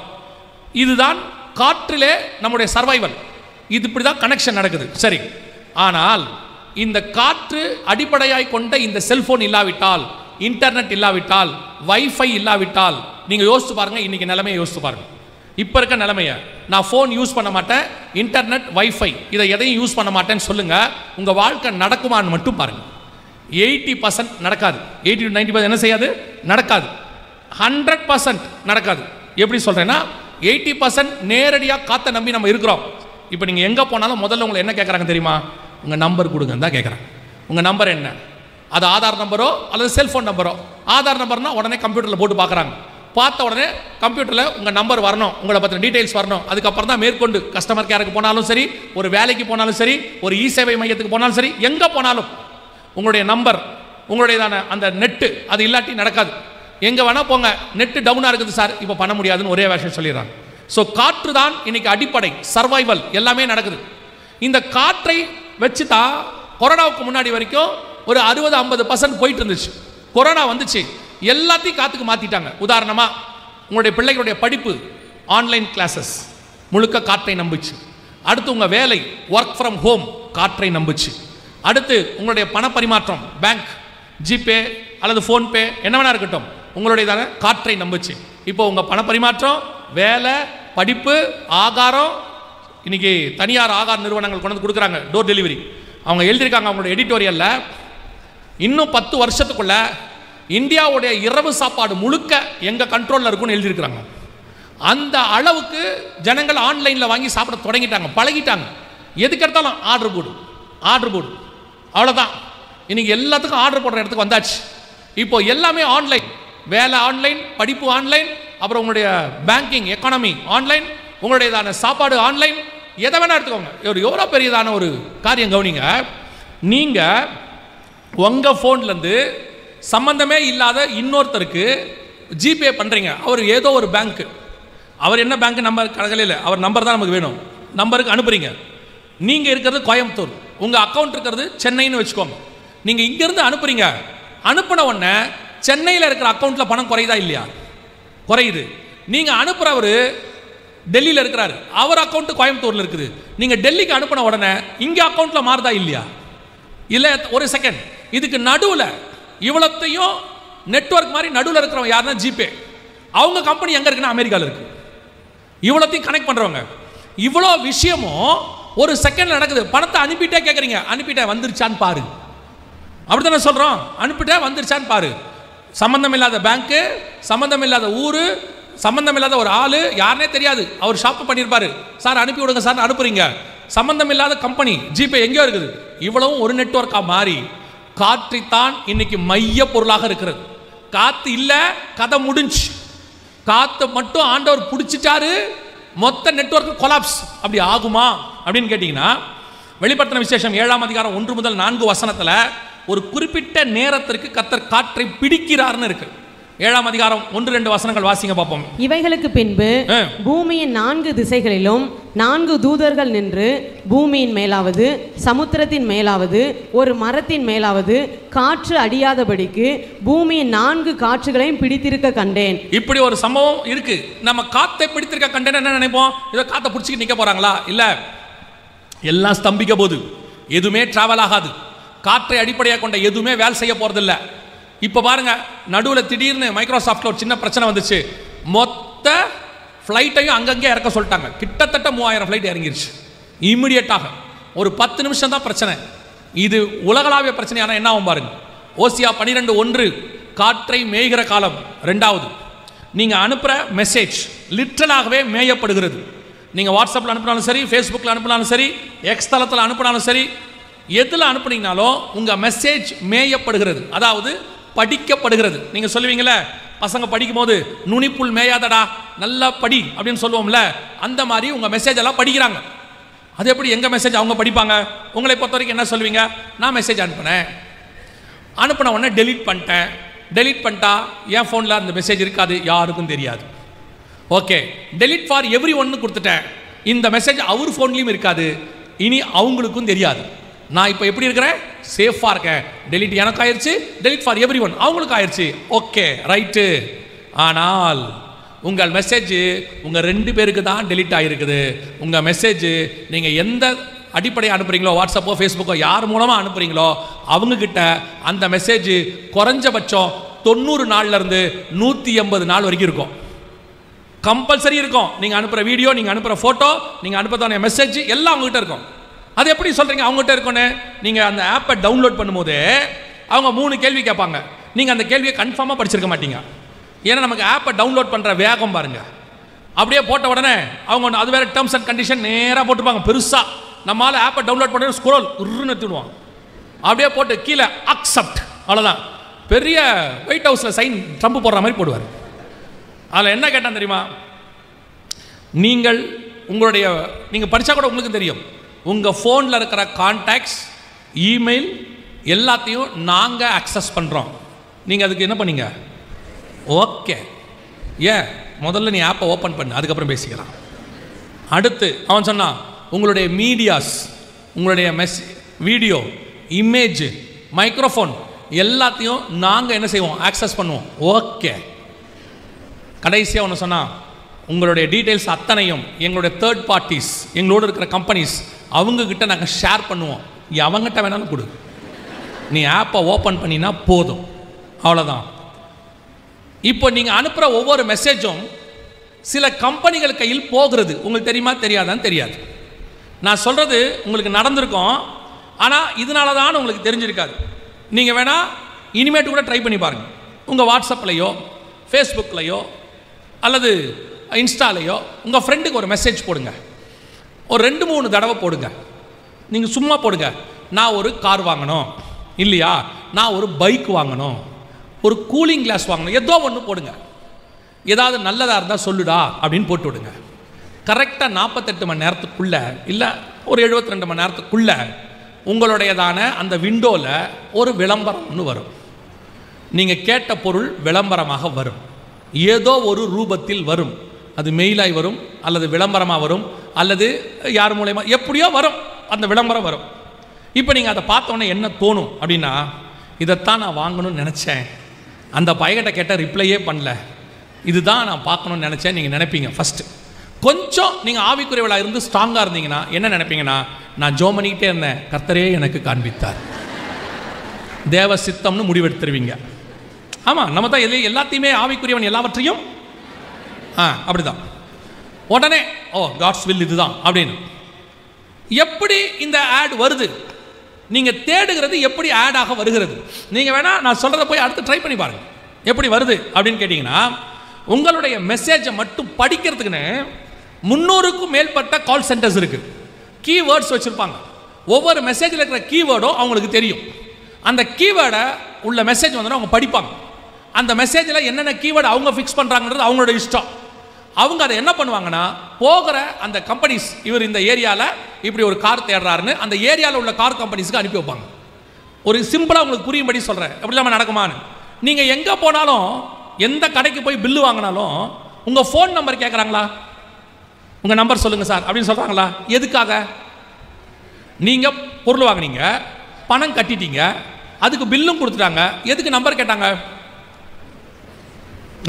இதுதான் காற்றிலே நம்முடைய சர்வைவல். இது இப்படி தான் கனெக்ஷன் நடக்குது. சரி, ஆனால் இந்த காற்று அடிப்படையாய் கொண்ட இந்த செல்போன் இல்லாவிட்டால், இன்டர்நெட் இல்லாவிட்டால், வைஃபை இல்லாவிட்டால், நீங்கள் யோசிச்சு பாருங்கள், இன்றைக்கி நிலைமையை யோசிச்சு பாருங்கள். இப்போ இருக்க நிலைமையை, நான் ஃபோன் யூஸ் பண்ண மாட்டேன், இன்டர்நெட் வைஃபை இதை எதையும் யூஸ் பண்ண மாட்டேன்னு சொல்லுங்கள், உங்கள் வாழ்க்கை நடக்குமான்னு மட்டும் பாருங்கள். 80% நடக்காது. 80-90% என்ன செய்யாது? நடக்காது. 100% நடக்காது. எப்படி சொல்கிறேன்னா, 80% நேரடியாக காற்றை நம்பி நம்ம இருக்கிறோம். இப்போ நீங்கள் எங்கே போனாலும் முதல்ல உங்களை என்ன கேட்குறாங்க தெரியுமா? உங்கள் நம்பர் கொடுங்கன்னு தான் கேட்குறாங்க. உங்கள் நம்பர் என்ன? அது ஆதார் நம்பரோ அல்லது செல்ஃபோன் நம்பரோ. ஆதார் நம்பர்னால் உடனே கம்ப்யூட்டரில் போட்டு பார்க்குறாங்க. பார்த்த உடனே கம்ப்யூட்டரில் உங்கள் நம்பர் வரணும், உங்களை பற்றின டீட்டெயில்ஸ் வரணும். அதுக்கப்புறம் தான் மேற்கொண்டு கஸ்டமர் கேருக்கு போனாலும் சரி, ஒரு வேலைக்கு போனாலும் சரி, ஒரு இ சேவை மையத்துக்கு போனாலும் சரி, எங்கே போனாலும் உங்களுடைய நம்பர், உங்களுடையதான அந்த நெட்டு அது இல்லாட்டி நடக்காது. எங்கே வேணால் போங்க, நெட்டு டவுனாக இருக்குது சார், இப்போ பண்ண முடியாதுன்னு ஒரே விஷயம் சொல்லிடுறாங்க. ஸோ காற்று தான் இன்னைக்கு அடிப்படை, சர்வைவல் எல்லாமே நடக்குது. இந்த காற்றை வச்சு தான் கொரோனாவுக்கு முன்னாடி வரைக்கும் ஒரு 60-50% போயிட்டு இருந்துச்சு. கொரோனா வந்துச்சு, எல்லாத்தையும் காற்றுக்கு மாற்றிட்டாங்க. உதாரணமாக உங்களுடைய பிள்ளைகளுடைய படிப்பு ஆன்லைன் கிளாஸஸ் முழுக்க காற்றை நம்புச்சு. அடுத்து உங்கள் வேலை ஒர்க் ஃப்ரம் ஹோம் காற்றை நம்புச்சு. அடுத்து உங்களுடைய பண பரிமாற்றம் பேங்க், ஜிபே அல்லது ஃபோன்பே என்ன வேணா இருக்கட்டும், உங்களுடையதான காற்றை நம்புச்சு. இப்போ உங்கள் பண பரிமாற்றம், வேலை, படிப்பு, ஆகாரம், இன்னைக்கு தனியார் ஆகார நிறுவனங்கள் கொண்டு வந்து கொடுக்குறாங்க டோர் டெலிவரி. அவங்க எழுதியிருக்காங்க அவங்களோட எடிட்டோரியலில், இன்னும் 10 வருஷத்துக்குள்ள இந்தியாவுடைய இரவு சாப்பாடு முழுக்க எங்கள் கண்ட்ரோலில் இருக்குன்னு எழுதியிருக்கிறாங்க. அந்த அளவுக்கு ஜனங்கள் ஆன்லைனில் வாங்கி சாப்பிட தொடங்கிட்டாங்க, பழகிட்டாங்க. எதுக்கு எடுத்தாலும் ஆர்டர் போடு, ஆர்டர் போடு, அவ்வளோதான். இன்னைக்கு எல்லாத்துக்கும் ஆர்டர் போடுற இடத்துக்கு வந்தாச்சு. இப்போ எல்லாமே ஆன்லைன், வேலை ஆன்லைன், படிப்பு ஆன்லைன், அப்புறம் உங்களுடைய பேங்கிங் எக்கானமி ஆன்லைன், உங்களுடையதான சாப்பாடு ஆன்லைன், எதை வேணா எடுத்துக்கோங்க. ஒரு எவ்வளோ பெரியதான ஒரு காரியம் கவனிங்க. நீங்கள் உங்கள் ஃபோன்லேருந்து சம்பந்தமே இல்லாத இன்னொருத்தருக்கு ஜிபே பண்ணுறீங்க. அவர் ஏதோ ஒரு பேங்க்கு, அவர் என்ன பேங்க்கு நம்பர் கடற்கரையில் அவர் நம்பர் தான் நமக்கு வேணும், நம்பருக்கு அனுப்புறீங்க. நீங்கள் இருக்கிறது கோயம்புத்தூர், உங்கள் அக்கௌண்ட் இருக்கிறது சென்னைன்னு வச்சுக்கோங்க. நீங்கள் இங்கேருந்து அனுப்புறீங்க. அனுப்பின உடனே சென்னையில் இருக்கிற அக்கௌண்ட்டில் பணம் குறையுதா இல்லையா? குறையுது. நீங்கள் அனுப்புகிறவர் டெல்லியில் இருக்கிறாரு, அவர் அக்கௌண்ட்டு கோயம்புத்தூரில் இருக்குது. நீங்கள் டெல்லிக்கு அனுப்பின உடனே இங்கே அக்கௌண்ட்டில் மாறுதா இல்லையா? இல்லை, ஒரு செகண்ட். இதுக்கு நடுவில் இவ்வளோத்தையும் நெட்வொர்க் மாதிரி நடுவில் இருக்கிறவங்க யாருன்னா ஜிபே. அவங்க கம்பெனி எங்கே இருக்குன்னா அமெரிக்காவில் இருக்குது. இவ்வளோத்தையும் கனெக்ட் பண்ணுறவங்க. இவ்வளோ விஷயமும் ஒரு செகண்டில் நடக்குது. பணத்தை அனுப்பிட்டே கேட்குறீங்க, அனுப்பிட்டேன் வந்துருச்சான்னு பாரு. அப்படி தானே சொல்கிறோம், அனுப்பிட்டே வந்துருச்சான்னு பாரு. சம்மந்தம் இல்லாத பேங்க்கு, சம்மந்தம் இல்லாத ஊர், சம்மந்தம் இல்லாத ஒரு ஆள், யாருனே தெரியாது, அவர் ஷாப்பு பண்ணியிருப்பாரு, சார் அனுப்பி விடுங்க சார் அனுப்புறீங்க. சம்மந்தம் இல்லாத கம்பெனி ஜிபே எங்கேயோ இருக்குது. இவ்வளவும் ஒரு நெட்வொர்க்காக மாறி காற்றைத்தான் இன்னைக்கு மைய பொருளாக இருக்கிறது. காற்று இல்லை, கதை முடிஞ்சு. காற்றை மட்டும் ஆண்டவர் பிடிச்சிட்டாரு, மொத்த நெட்வொர்க் கொலாப்ஸ். அப்படி ஆகுமா அப்படின்னு கேட்டிங்கன்னா, வெளிப்படுத்தின விசேஷம் 7ஆம் அதிகாரம் 1 முதல் 4 வசனத்தில் ஒரு குறிப்பிட்ட நேரத்திற்கு கர்த்தர் காற்றை பிடிக்கிறார்னு இருக்கு. 7ஆம் அதிகாரம் 1-2 வசனங்கள் வாசிங்க பார்ப்போம். இவைகளுக்கு பின்பு பூமியின் 4 திசைகளிலும் 4 தூதர்கள் நின்று பூமியின் மேலாவது சமுத்திரத்தின் மேலாவது ஒரு மரத்தின் மேலாவது காற்று அடியாதபடிக்கு பூமியின் 4 காற்றுகளையும் பிடித்திருக்க கண்டேன். இப்படி ஒரு சம்பவம் இருக்கு. நம்ம காத்தை பிடித்திருக்க கண்டேன் என்ன நினைப்போம்? இதை காத்தை பிடிச்சிட்டு நிற்க போறாங்களா? இல்ல, எல்லாம் ஸ்தம்பிக்க போகுது, எதுவுமே டிராவல் ஆகாது, காற்றை அடிப்படையாக கொண்ட எதுவுமே வேலை செய்ய போகிறதில்ல. இப்போ பாருங்க, நடுவில் திடீர்னு மைக்ரோசாஃப்டில் ஒரு சின்ன பிரச்சனை வந்துச்சு. மொத்த ஃப்ளைட்டையும் அங்கங்கே இறக்க சொல்லிட்டாங்க. கிட்டத்தட்ட 3000 ஃப்ளைட் இறங்கிருச்சு இம்மிடியட்டாக. ஒரு 10 நிமிஷம் தான் பிரச்சனை. இது உலகளாவிய பிரச்சனை. ஆனால் என்ன ஆகும் பாருங்க. ஓசியா 12:1 காற்றை மேய்கிற காலம். 2வது, நீங்கள் அனுப்புகிற மெசேஜ் லிட்ரலாகவே மேயப்படுகிறது. நீங்கள் வாட்ஸ்அப்பில் அனுப்பினாலும் சரி, ஃபேஸ்புக்கில் அனுப்பினாலும் சரி, எக்ஸ் தளத்தில் அனுப்பினாலும் சரி, எதில் அனுப்புனீங்கனாலும் உங்கள் மெசேஜ் மேயப்படுகிறது, அதாவது படிக்கப்படுகிறது. நீங்கள் சொல்லுவீங்களே, பசங்க படிக்கும் போது நுனிப்புள் மேயாதடா நல்லா படி அப்படின்னு சொல்லுவோம்ல, அந்த மாதிரி உங்கள் மெசேஜ் எல்லாம் படிக்கிறாங்க. அது எப்படி எங்கள் மெசேஜ் அவங்க படிப்பாங்க? உங்களை பொறுத்த வரைக்கும் என்ன சொல்லுவீங்க? நான் மெசேஜ் அனுப்பின உடனே டெலீட் பண்ணிட்டேன். டெலீட் பண்ணிட்டா என் ஃபோனில் அந்த மெசேஜ் இருக்காது, யாருக்கும் தெரியாது. ஓகே, டெலீட் ஃபார் எவ்ரி ஒன்னு கொடுத்துட்டேன். இந்த மெசேஜ் அவர் ஃபோன்லேயும் இருக்காது, இனி அவங்களுக்கும் தெரியாது. நான் இப்போ எப்படி இருக்கிறேன்? சேஃபாக இருக்கேன். டெலீட் எனக்கு ஆயிடுச்சு, டெலீட் ஃபார் எவ்ரி ஒன் அவங்களுக்கு ஆயிடுச்சு. Okay, right. ஆனால் உங்கள் மெசேஜ் உங்கள் 2 பேருக்கு தான் டெலீட் ஆகிருக்குது. உங்கள் மெசேஜ் நீங்கள் எந்த அடிப்படையை அனுப்புகிறீங்களோ, வாட்ஸ்அப்போ ஃபேஸ்புக்கோ யார் மூலமாக அனுப்புகிறீங்களோ அவங்கக்கிட்ட அந்த மெசேஜ் குறைஞ்சபட்சம் 90 நாள்லேருந்து 180 நாள் வரைக்கும் இருக்கும். கம்பல்சரி இருக்கும். நீங்கள் அனுப்புகிற வீடியோ, நீங்கள் அனுப்புகிற ஃபோட்டோ, நீங்கள் அனுப்புறதான மெசேஜ் எல்லாம் அவங்ககிட்ட இருக்கும். அது எப்படி சொல்கிறீங்க அவங்ககிட்ட இருக்குன்னு? நீங்கள் அந்த ஆப்பை டவுன்லோட் பண்ணும்போது அவங்க 3 கேள்வி கேட்பாங்க. நீங்கள் அந்த கேள்வியை கன்ஃபார்மாக படிச்சிருக்க மாட்டீங்க. ஏன்னா நமக்கு ஆப்பை டவுன்லோட் பண்ணுற வேகம் பாருங்க. அப்படியே போட்ட உடனே அவங்க அது வேற டேர்ம்ஸ் அண்ட் கண்டிஷன் நேராக போட்டுப்பாங்க பெருசாக. நம்மளால் ஆப்பை டவுன்லோட் பண்ண ஸ்க்ரோல் உருன்னு எடுத்துடுவோம். அப்படியே போட்டு கீழே அக்செப்ட், அவ்வளோதான். பெரிய ஒயிட் ஹவுஸில் சைன் ட்ரம்ப் போடுற மாதிரி போடுவார். அதில் என்ன கேட்டான் தெரியுமா? நீங்கள் படித்தா கூட உங்களுக்கு தெரியும், உங்கள் ஃபோனில் இருக்கிற கான்டாக்ட்ஸ், இமெயில் எல்லாத்தையும் நாங்கள் அக்சஸ் பண்ணுறோம். நீங்கள் அதுக்கு என்ன பண்ணீங்க? ஓகே, முதல்ல நீ ஆப்பை ஓப்பன் பண்ணு, அதுக்கப்புறம் பேசிக்கலாம். அடுத்து அவன் சொன்னான், உங்களுடைய மீடியாஸ், உங்களுடைய வீடியோ, இமேஜ், மைக்ரோஃபோன் எல்லாத்தையும் நாங்கள் என்ன செய்வோம்? ஆக்சஸ் பண்ணுவோம். ஓகே. கடைசியாக ஒன்று சொன்னால், உங்களுடைய டீட்டெயில்ஸ் அத்தனையும் எங்களுடைய தேர்ட் பார்ட்டிஸ், எங்களோடு இருக்கிற கம்பெனிஸ், அவங்கக்கிட்ட நாங்கள் ஷேர் பண்ணுவோம். அவங்ககிட்ட வேணாலும் கொடு, நீ ஆப்பை ஓப்பன் பண்ணினா போதும், அவ்வளோதான். இப்போ நீங்கள் அனுப்புகிற ஒவ்வொரு மெசேஜும் சில கம்பெனிகள் கையில் போகிறது. உங்களுக்கு தெரியுமா தெரியாதான்னு தெரியாது. நான் சொல்கிறது உங்களுக்கு நடந்திருக்கும், ஆனால் இதனால தான் உங்களுக்கு தெரிஞ்சிருக்காது. நீங்கள் வேணால் இனிமேட்டு கூட ட்ரை பண்ணி பாருங்கள். உங்கள் வாட்ஸ்அப்லையோ ஃபேஸ்புக்லையோ அல்லது இன்ஸ்டாலையோ உங்கள் ஃப்ரெண்டுக்கு ஒரு மெசேஜ் போடுங்க. ஒரு 2-3 தடவை போடுங்க. நீங்கள் சும்மா போடுங்க, நான் ஒரு கார் வாங்கணும், இல்லையா நான் ஒரு பைக் வாங்கணும், ஒரு கூலிங் கிளாஸ் வாங்கணும், ஏதோ ஒன்று போடுங்க. ஏதாவது நல்லதாக இருந்தால் சொல்லுடா அப்படின்னு போட்டு விடுங்க. கரெக்டாக 48 மணி நேரத்துக்குள்ளே, இல்லை ஒரு 72 மணி நேரத்துக்குள்ளே உங்களுடையதான அந்த விண்டோவில் ஒரு விளம்பரம் ஒன்று வரும். நீங்கள் கேட்ட பொருள் விளம்பரமாக வரும், ஏதோ ஒரு ரூபத்தில் வரும். அது மெயிலாய் வரும், அல்லது விளம்பரமாக வரும், அல்லது யார் மூலமா எப்படியோ வரும், அந்த விளம்பரம் வரும். இப்போ நீங்கள் அதை பார்த்தோன்னே என்ன தோணும் அப்படின்னா, இதைத்தான் நான் வாங்கணும்னு நினச்சேன், அந்த பையன்கிட்ட கேட்ட ரிப்ளையே பண்ணல, இதுதான் நான் பார்க்கணும்னு நினச்சேன் நீங்கள் நினைப்பீங்க. ஃபஸ்ட்டு கொஞ்சம் நீங்கள் ஆவிக்குறைவளாக இருந்து ஸ்ட்ராங்காக இருந்தீங்கன்னா என்ன நினைப்பீங்கன்னா, நான் ஜெபம் பண்ணிக்கிட்டே இருந்தேன், கர்த்தரே எனக்கு காண்பித்தார், தேவ சித்தம்னு முடிவெடுத்துருவீங்க. ஆமாம், நம்ம தான் எல்லாத்தையுமே ஆவிக்குரியவன் எல்லாவற்றையும் அப்படிதான் உடனே காட்ஸ் வில் இதுதான் அப்படின்னு. எப்படி இந்த ஆட் வருது? நீங்கள் தேடுகிறது எப்படி ஆடாக வருகிறது? நீங்கள் வேணால் நான் சொல்கிறத போய் அடுத்து ட்ரை பண்ணி பாருங்கள் எப்படி வருது அப்படின்னு கேட்டிங்கன்னா, உங்களுடைய மெசேஜை மட்டும் படிக்கிறதுக்குன்னு 300க்கும் மேற்பட்ட கால் சென்டர்ஸ் இருக்குது. கீவேர்ட்ஸ் வச்சுருப்பாங்க. ஒவ்வொரு மெசேஜில் இருக்கிற கீவேர்டும் அவங்களுக்கு தெரியும். அந்த கீவேர்டை உள்ள மெசேஜ் வந்து அவங்க படிப்பாங்க. அந்த மெசேஜில் என்னென்ன கீவேர்டு அவங்க ஃபிக்ஸ் பண்ணுறாங்கன்றது அவங்களோட இஷ்டம். அவங்க அதை என்ன பண்ணுவாங்கன்னா, போகிற அந்த கம்பெனிஸ், இவர் இந்த ஏரியாவில் இப்படி ஒரு கார் தேடுறாருன்னு அந்த ஏரியாவில் உள்ள கார் கம்பெனிஸுக்கு அனுப்பி வைப்பாங்க. ஒரு சிம்பிளாக உங்களுக்கு புரியும்படி சொல்கிறேன், எப்படி இல்லாமல் நடக்குமான்னு. நீங்கள் எங்கே போனாலும், எந்த கடைக்கு போய் பில்லு வாங்கினாலும் உங்கள் ஃபோன் நம்பர் கேட்குறாங்களா? உங்கள் நம்பர் சொல்லுங்கள் சார் அப்படின்னு சொல்கிறாங்களா? எதுக்காக? நீங்கள் பொருள் வாங்கினீங்க, பணம் கட்டிட்டீங்க, அதுக்கு பில்லும் கொடுத்துட்டாங்க, எதுக்கு நம்பர் கேட்டாங்க?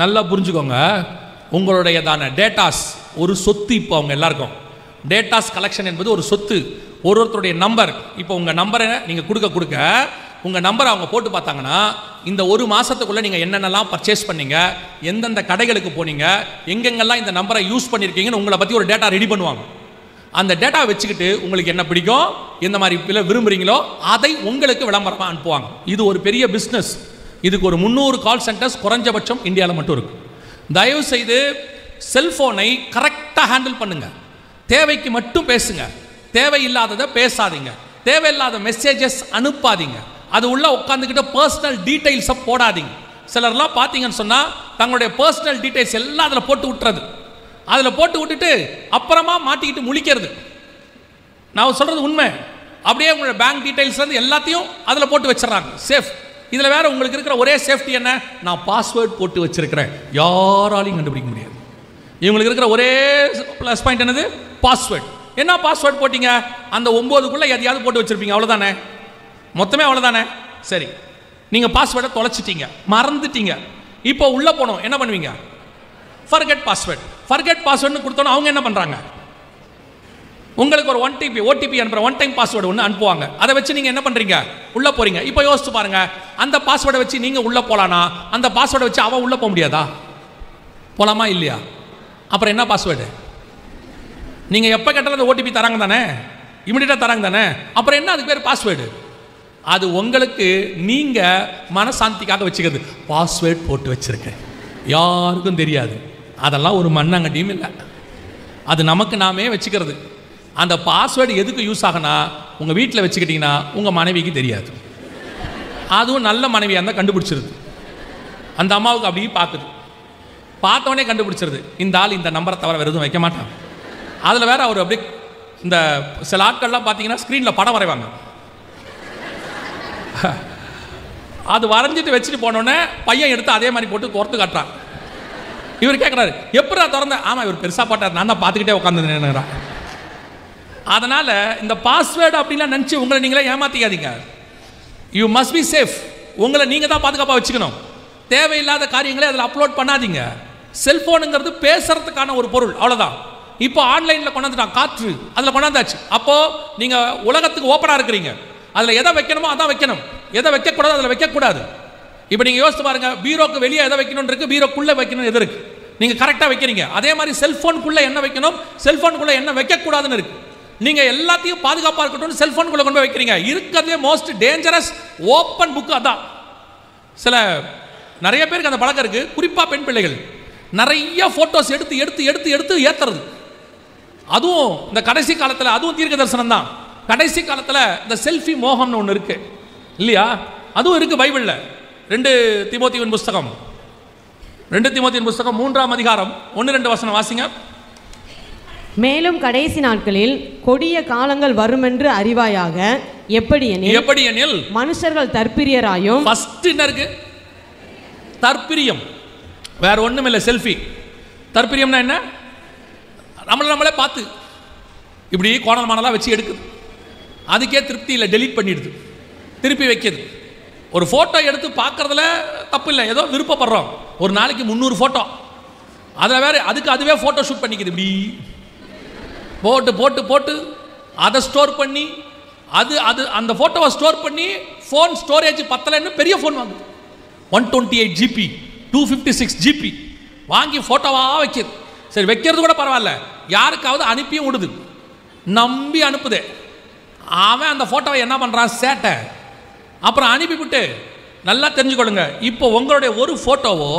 நல்லா புரிஞ்சுக்கோங்க, உங்களுடையதான டேட்டாஸ் ஒரு சொத்து. இப்போ அவங்க எல்லாருக்கும் டேட்டாஸ் கலெக்ஷன் என்பது ஒரு சொத்து. ஒருத்தருடைய நம்பர், இப்போ உங்கள் நம்பரை நீங்கள் கொடுக்க உங்கள் நம்பரை அவங்க போட்டு பார்த்தாங்கன்னா இந்த ஒரு மாதத்துக்குள்ளே நீங்கள் என்னென்னலாம் பர்ச்சேஸ் பண்ணீங்க, எந்தெந்த கடைகளுக்கு போனீங்க, எங்கெங்கெல்லாம் இந்த நம்பரை யூஸ் பண்ணியிருக்கீங்கன்னு உங்களை பற்றி ஒரு டேட்டா ரெடி பண்ணுவாங்க. அந்த டேட்டா வச்சுக்கிட்டு உங்களுக்கு என்ன பிடிக்கும், எந்த மாதிரி விரும்புகிறீங்களோ அதை உங்களுக்கு விளம்பரமாக அனுப்புவாங்க. இது ஒரு பெரிய பிஸ்னஸ். இதுக்கு ஒரு 300 கால் சென்டர்ஸ் குறைஞ்சபட்சம் இந்தியாவில் மட்டும் இருக்குது. தயவு செய்து செல்ஃபோனை கரெக்டாக ஹேண்டில் பண்ணுங்கள். தேவைக்கு மட்டும் பேசுங்க, தேவையில்லாததை பேசாதீங்க, தேவையில்லாத மெசேஜஸ் அனுப்பாதீங்க, அது உள்ள உட்காந்துக்கிட்டு பர்சனல் டீட்டெயில்ஸை போடாதீங்க. சிலர்லாம் பார்த்தீங்கன்னு சொன்னால் தங்களுடைய பர்சனல் டீட்டெயில்ஸ் எல்லாம் அதில் போட்டு விட்டுறது, அதில் போட்டு விட்டுட்டு அப்புறமா மாட்டிக்கிட்டு முழிக்கிறது. நான் சொல்கிறது உண்மை. அப்படியே உங்களோட பேங்க் டீட்டெயில்ஸ்லேருந்து எல்லாத்தையும் அதில் போட்டு வச்சிடறாங்க சேஃப். இதில் வேறு உங்களுக்கு இருக்கிற ஒரே சேஃப்டி என்ன, நான் பாஸ்வேர்ட் போட்டு வச்சிருக்கிறேன், யாராலையும் கண்டுபிடிக்க முடியாது. இவங்களுக்கு இருக்கிற ஒரே ப்ளஸ் பாயிண்ட் என்னது, பாஸ்வேர்ட். என்ன பாஸ்வேர்ட் போட்டிங்க, அந்த 9க்குள்ளே எதையாவது போட்டு வச்சுருப்பீங்க, அவ்வளோதானே, மொத்தமே அவ்வளோதானே. சரி, நீங்கள் பாஸ்வேர்டை தொலைச்சிட்டீங்க, மறந்துட்டீங்க. இப்போ உள்ளே போனோம், என்ன பண்ணுவீங்க, ஃபர்கெட் பாஸ்வேர்ட். ஃபர்கெட் பாஸ்வேர்டுன்னு கொடுத்தோன்னா அவங்க என்ன பண்ணுறாங்க, உங்களுக்கு ஒரு ஓடிபி அனுப்புகிற ஒன் டைம் பாஸ்வேர்டு ஒன்று அனுப்புவாங்க. அதை வச்சு நீங்கள் என்ன பண்ணுறீங்க, உள்ளே போகிறீங்க. இப்போ யோசிச்சு பாருங்கள், அந்த பாஸ்வேர்டை வச்சு நீங்கள் உள்ளே போகலான்னா அந்த பாஸ்வேர்டை வச்சு அவன் உள்ளே போக முடியாதா, போகலாமா இல்லையா? அப்புறம் என்ன பாஸ்வேர்டு, நீங்கள் எப்போ கேட்டாலும் அந்த ஓடிபி தராங்க தானே, இமிடியேட்டாக தராங்க தானே, அப்புறம் என்ன அதுக்கு பேர் பாஸ்வேர்டு? அது உங்களுக்கு நீங்கள் மனசாந்திக்காக வச்சுக்கிறது. பாஸ்வேர்ட் போட்டு வச்சுருக்கேன், யாருக்கும் தெரியாது, அதெல்லாம் ஒரு மண்ணாங்கட்டியும் இல்லை, அது நமக்கு நாமே வச்சுக்கிறது. அந்த பாஸ்வேர்டு எதுக்கு யூஸ் ஆகுனா, உங்கள் வீட்டில் வச்சுக்கிட்டிங்கன்னா உங்கள் மனைவிக்கு தெரியாது, அதுவும் நல்ல மனைவியாக இருந்தால் கண்டுபிடிச்சிருது. அந்த அம்மாவுக்கு அப்படியே பார்க்குது, பார்த்தவொடனே கண்டுபிடிச்சிருது, இந்த ஆள் இந்த நம்பரை தவிர வேறு எதுவும் வைக்க மாட்டான். அதில் வேறு அவர் அப்படியே இந்த சில ஆட்கள்லாம் பார்த்தீங்கன்னா ஸ்க்ரீனில் படம் வரைவாங்க. அது வரைஞ்சிட்டு வச்சுட்டு போனோடனே பையன் எடுத்து அதே மாதிரி போட்டு கோர்த்து காட்டுறான். இவர் கேட்குறாரு, எப்படா திறந்த, ஆமாம் இவர் பெருசாக பாட்டார், நான் தான் பார்த்துக்கிட்டே உட்காந்துருந்தேன். அதனால் இந்த பாஸ்வேர்டு அப்படின்லாம் நினச்சி உங்களை நீங்களே ஏமாற்றிக்காதீங்க. You must be safe. உங்களை நீங்கள் தான் பாதுகாப்பாக வச்சுக்கணும். தேவையில்லாத காரியங்களை அதில் அப்லோட் பண்ணாதீங்க. செல்ஃபோனுங்கிறது பேசுறதுக்கான ஒரு பொருள், அவ்வளோதான். இப்போ ஆன்லைனில் கொண்டாந்துட்டான், காற்று அதில் கொண்டாந்தாச்சு. அப்போது நீங்கள் உலகத்துக்கு ஓப்பனாக இருக்கிறீங்க. அதில் எதை வைக்கணுமோ அதான் வைக்கணும், எதை வைக்கக்கூடாது அதில் வைக்கக்கூடாது. இப்போ நீங்கள் யோசிச்சு பாருங்கள், பீரோக்கு வெளியே எதை வைக்கணும்னு இருக்குது, பீரோக்குள்ளே வைக்கணும் எது இருக்குது, நீங்கள் கரெக்டாக வைக்கிறீங்க. அதே மாதிரி செல்ஃபோனுக்குள்ளே என்ன வைக்கணும், செல்ஃபோனுக்குள்ளே என்ன வைக்கக்கூடாதுன்னு இருக்குது. நீங்கள் எல்லாத்தையும் பாதுகாப்பாக இருக்கட்டும் செல்ஃபோனுக்குள்ளே கொண்டு போய் வைக்கிறீங்க. இருக்கிறதே மோஸ்ட் டேஞ்சரஸ் ஓப்பன் புக்கு அதான். நிறைய பேருக்கு அந்த பழக்கம் இருக்குது, குறிப்பாக பெண் பிள்ளைகள் நிறைய ஃபோட்டோஸ் எடுத்து எடுத்து எடுத்து எடுத்து ஏற்றுறது. அதுவும் இந்த கடைசி காலத்தில், அதுவும் தீர்க்க தரிசனம் தான். கடைசி காலத்தில் இந்த செல்ஃபி மோகம்னு ஒன்று இருக்குது இல்லையா, அதுவும் இருக்குது பைபிளில். 2 தீமோத்தேயுவின் புஸ்தகம் 3ஆம் அதிகாரம் 1-2 வசனம் வாசிங்க. மேலும் கடைசி நாட்களில் கொடிய காலங்கள் வருமென்று அறிவாயாக. எப்படியெனில் மனுஷர்கள் தற்பிரியராயும். ஃபர்ஸ்ட் என்ன இருக்கு, தற்பிரியம். வேற ஒண்ணும் இல்லை, செல்ஃபி. தற்பிரியம்னா என்ன, நம்மளே பார்த்து இப்படி கோணல் மானலாம் வச்சு எடுக்குது, அதுக்கே திருப்தி இல்லை, டெலீட் பண்ணிடுது, திருப்பி வைக்கிது. ஒரு ஃபோட்டோ எடுத்து பார்க்குறதுல தப்பு இல்லை, ஏதோ விருப்பப்படுறோம். ஒரு நாளைக்கு 300 ஃபோட்டோ, அதில் வேறு அதுவே ஃபோட்டோ ஷூட் பண்ணிக்குது. இப்படி போட்டு போட்டு போட்டு அதை ஸ்டோர் பண்ணி அந்த ஃபோட்டோவை ஸ்டோர் பண்ணி ஃபோன் ஸ்டோரேஜ் பத்தலைன்னு பெரிய ஃபோன் வாங்குது. 128 GB 256 GB வாங்கி ஃபோட்டோவாக வைக்கிது. சரி, வைக்கிறது கூட பரவாயில்ல, யாருக்காவது அனுப்பியும் விடுது, நம்பி அனுப்புது. அவன் அந்த ஃபோட்டோவை என்ன பண்ணுறான், சேட்டை. அப்புறம் அனுப்பிவிட்டு நல்லா தெரிஞ்சுக்கொள்ளுங்க, இப்போ உங்களுடைய ஒரு ஃபோட்டோவோ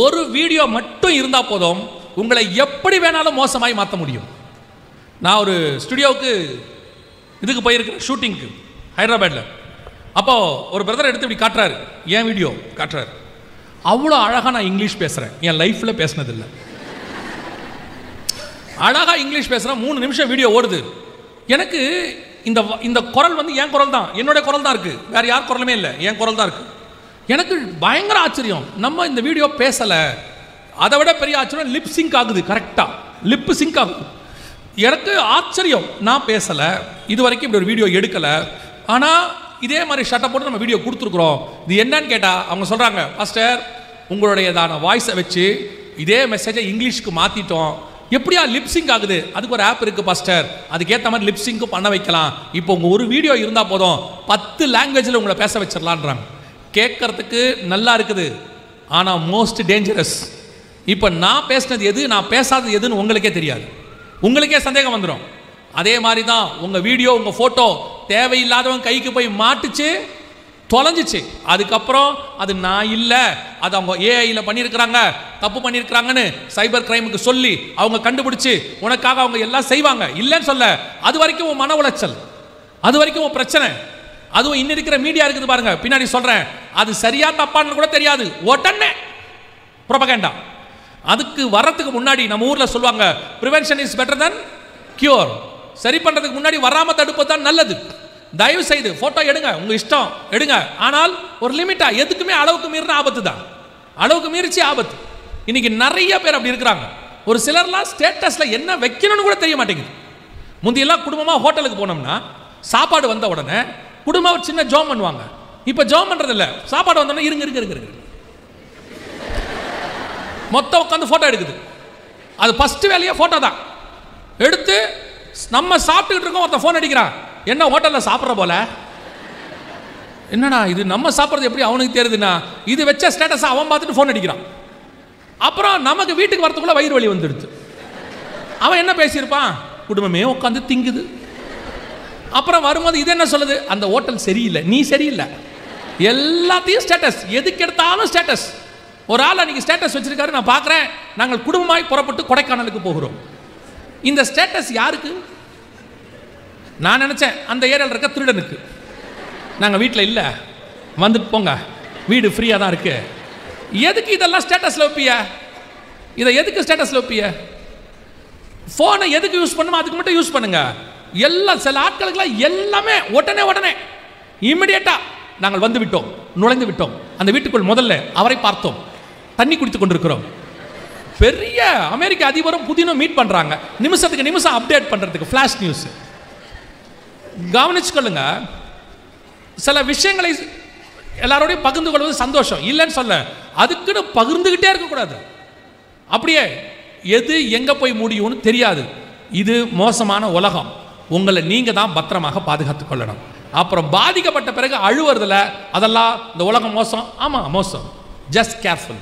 ஒரு வீடியோ மட்டும் இருந்தால் போதும் உங்களை எப்படி வேணாலும் மோசமாகி மாற்ற முடியும். நான் ஒரு ஸ்டுடியோவுக்கு இதுக்கு போயிருக்கிறேன், ஷூட்டிங்க்கு ஹைதராபாத்தில். அப்போது ஒரு பிரதர் எடுத்து இப்படி காட்டுறாரு, என் வீடியோ காட்டுறாரு. அவ்வளோ அழகாக நான் இங்கிலீஷ் பேசுகிறேன், என் லைஃப்பில் பேசினதில்லை. அழகாக இங்கிலீஷ் பேசுகிறேன், 3 நிமிஷம் வீடியோ ஓடுது. எனக்கு இந்த குரல் வந்து என் குரல் தான், என்னுடைய குரல் தான் இருக்குது, வேறு யார் குரலுமே இல்லை, என் குரல் தான் இருக்குது. எனக்கு பயங்கர ஆச்சரியம், நம்ம இந்த வீடியோ பேசலை. அதை விட பெரிய ஆச்சரியம், லிப் சிங்க் ஆகுது, கரெக்டாக லிப் சிங்க் ஆகுது. எனக்கு ஆச்சரியம், நான் பேசலை, இது வரைக்கும் இப்படி ஒரு வீடியோ எடுக்கலை, ஆனால் இதே மாதிரி ஷட்டை போட்டு நம்ம வீடியோ கொடுத்துருக்குறோம். இது என்னன்னு கேட்டால் அவங்க சொல்கிறாங்க, பாஸ்டர் உங்களுடையதான வாய்ஸை வச்சு இதே மெசேஜை இங்கிலீஷ்க்கு மாற்றிட்டோம், எப்படியா லிப்சிங் ஆகுது? அதுக்கு ஒரு ஆப் இருக்கு பாஸ்டர், அதுக்கேற்ற மாதிரி லிப்சிங்கும் பண்ண வைக்கலாம். இப்போ உங்க ஒரு வீடியோ இருந்தா போதும் 10 லாங்குவேஜில் உங்களை பேச வச்சிடலான்றாங்க. கேட்கறதுக்கு நல்லா இருக்குது, ஆனால் மோஸ்ட் டேஞ்சரஸ். இப்போ நான் பேசினது எது, நான் பேசாதது எதுன்னு உங்களுக்கே தெரியாது, உங்களுக்கே சந்தேகம் வந்துடும். அதே மாதிரி தான் உங்கள் வீடியோ, உங்கள் ஃபோட்டோ தேவையில்லாதவங்க கைக்கு போய் மாட்டுச்சு, தொலைஞ்சிச்சு. அதுக்கப்புறம் அது நான் இல்லை, அது அவங்க ஏஐயில் பண்ணியிருக்கிறாங்க, தப்பு பண்ணியிருக்கிறாங்கன்னு சைபர் கிரைமுக்கு சொல்லி அவங்க கண்டுபிடிச்சு உனக்காக அவங்க எல்லாம் செய்வாங்க. இல்லைன்னு சொல்ல, அது வரைக்கும் உன் மன உளைச்சல், அது வரைக்கும் உன் பிரச்சனை. அதுவும் இன்னும் இருக்கிற மீடியா இருக்குது பாருங்க, பின்னாடி சொல்கிறேன், அது சரியா தப்பான்னு கூட தெரியாது, உடனே ப்ரொபகண்டா. அதுக்கு வரத்துக்கு முன்னாடி நம்ம ஊரில் சொல்லுவாங்க, prevention is better then cure. சரி பண்ணுறதுக்கு முன்னாடி வராமல் தடுப்பது தான் நல்லது. தயவு செய்து ஃபோட்டோ எடுங்க, உங்கள் இஷ்டம் எடுங்க, ஆனால் ஒரு லிமிட்டாக. எதுக்குமே அளவுக்கு மீறின ஆபத்து தான், அளவுக்கு மீறிச்சு ஆபத்து. இன்னைக்கு நிறைய பேர் அப்படி இருக்கிறாங்க. ஒரு சிலர்லாம் ஸ்டேட்டஸில் என்ன வைக்கணும்னு கூட தெரிய மாட்டேங்குது. முந்தியெல்லாம் குடும்பமாக ஹோட்டலுக்கு போனோம்னா சாப்பாடு வந்த உடனே குடும்பம் ஒரு சின்ன ஜோம் பண்ணுவாங்க. இப்போ ஜோம் பண்ணுறது இல்லை, சாப்பாடு வந்தோடனே இருங்க இருங்க இருங்க இருங்க மொத்தம் உட்காந்து ஃபோட்டோ எடுக்குது. அது ஃபஸ்ட்டு வேலையே ஃபோட்டோ தான். எடுத்து நம்ம சாப்பிட்டுக்கிட்டு இருக்கோம், ஒருத்தன் ஃபோன் அடிக்கிறான், என்ன ஹோட்டலில் சாப்பிட்ற போல, என்னடா இது நம்ம சாப்பிட்றது எப்படி அவனுக்கு தெரியுதுன்னா, இது வச்ச ஸ்டேட்டஸை அவன் பார்த்துட்டு ஃபோன் அடிக்கிறான். அப்புறம் நமக்கு வீட்டுக்கு வரத்துக்குள்ள வயிறு வலி வந்துடுது. அவன் என்ன பேசியிருப்பான், குடும்பமே உட்காந்து திங்குது. அப்புறம் வரும்போது இது என்ன சொல்லுது, அந்த ஹோட்டல் சரியில்லை, நீ சரியில்லை, எல்லாத்தையும் ஸ்டேட்டஸ், எதுக்கு எடுத்தாலும் ஸ்டேட்டஸ். ஒரு ஆள் அன்றைக்கி ஸ்டேட்டஸ் வச்சிருக்காரு, நான் பார்க்குறேன், நாங்கள் குடும்பமாய் புறப்பட்டு கொடைக்கானலுக்கு போகிறோம். இந்த ஸ்டேட்டஸ் யாருக்கு? நான் நினச்சேன் அந்த ஏரியாவில் இருக்க திருடனுக்கு. நாங்கள் வீட்டில் இல்லை, வந்துட்டு போங்க, வீடு ஃப்ரீயாக தான் இருக்கு. எதுக்கு இதெல்லாம் ஸ்டேட்டஸில் வைப்பிய? இதை எதுக்கு ஸ்டேட்டஸில் வைப்பிய? ஃபோனை எதுக்கு யூஸ் பண்ணுமோ அதுக்கு மட்டும் யூஸ் பண்ணுங்க. எல்லாம் சில ஆட்களுக்கெல்லாம் எல்லாமே உடனே இமிடியேட்டாக நாங்கள் வந்து விட்டோம், நுழைந்து விட்டோம், அந்த வீட்டுக்குள் முதல்ல அவரை பார்த்தோம், தண்ணி குடித்து கொண்டிருக்கிறோம். பெரிய அமெரிக்க அதிபரும் புதினும் மீட் பண்ணுறாங்க, நிமிஷத்துக்கு நிமிஷம் அப்டேட் பண்ணுறதுக்கு ஃப்ளாஷ் நியூஸ். கவனிச்சுக்கொள்ளுங்க, சில விஷயங்களை எல்லாரோடையும் பகிர்ந்து கொள்வது சந்தோஷம், இல்லைன்னு சொல்ல, அதுக்குன்னு பகிர்ந்துக்கிட்டே இருக்கக்கூடாது. அப்படியே எது எங்கே போய் முடியும்னு தெரியாது. இது மோசமான உலகம், உங்களை நீங்கள் தான் பத்திரமாக பாதுகாத்துக் கொள்ளணும். அப்புறம் பாதிக்கப்பட்ட பிறகு அழுவுறதில்ல, அதெல்லாம் இந்த உலகம் மோசம், ஆமாம் மோசம், ஜஸ்ட் கேர்ஃபுல்.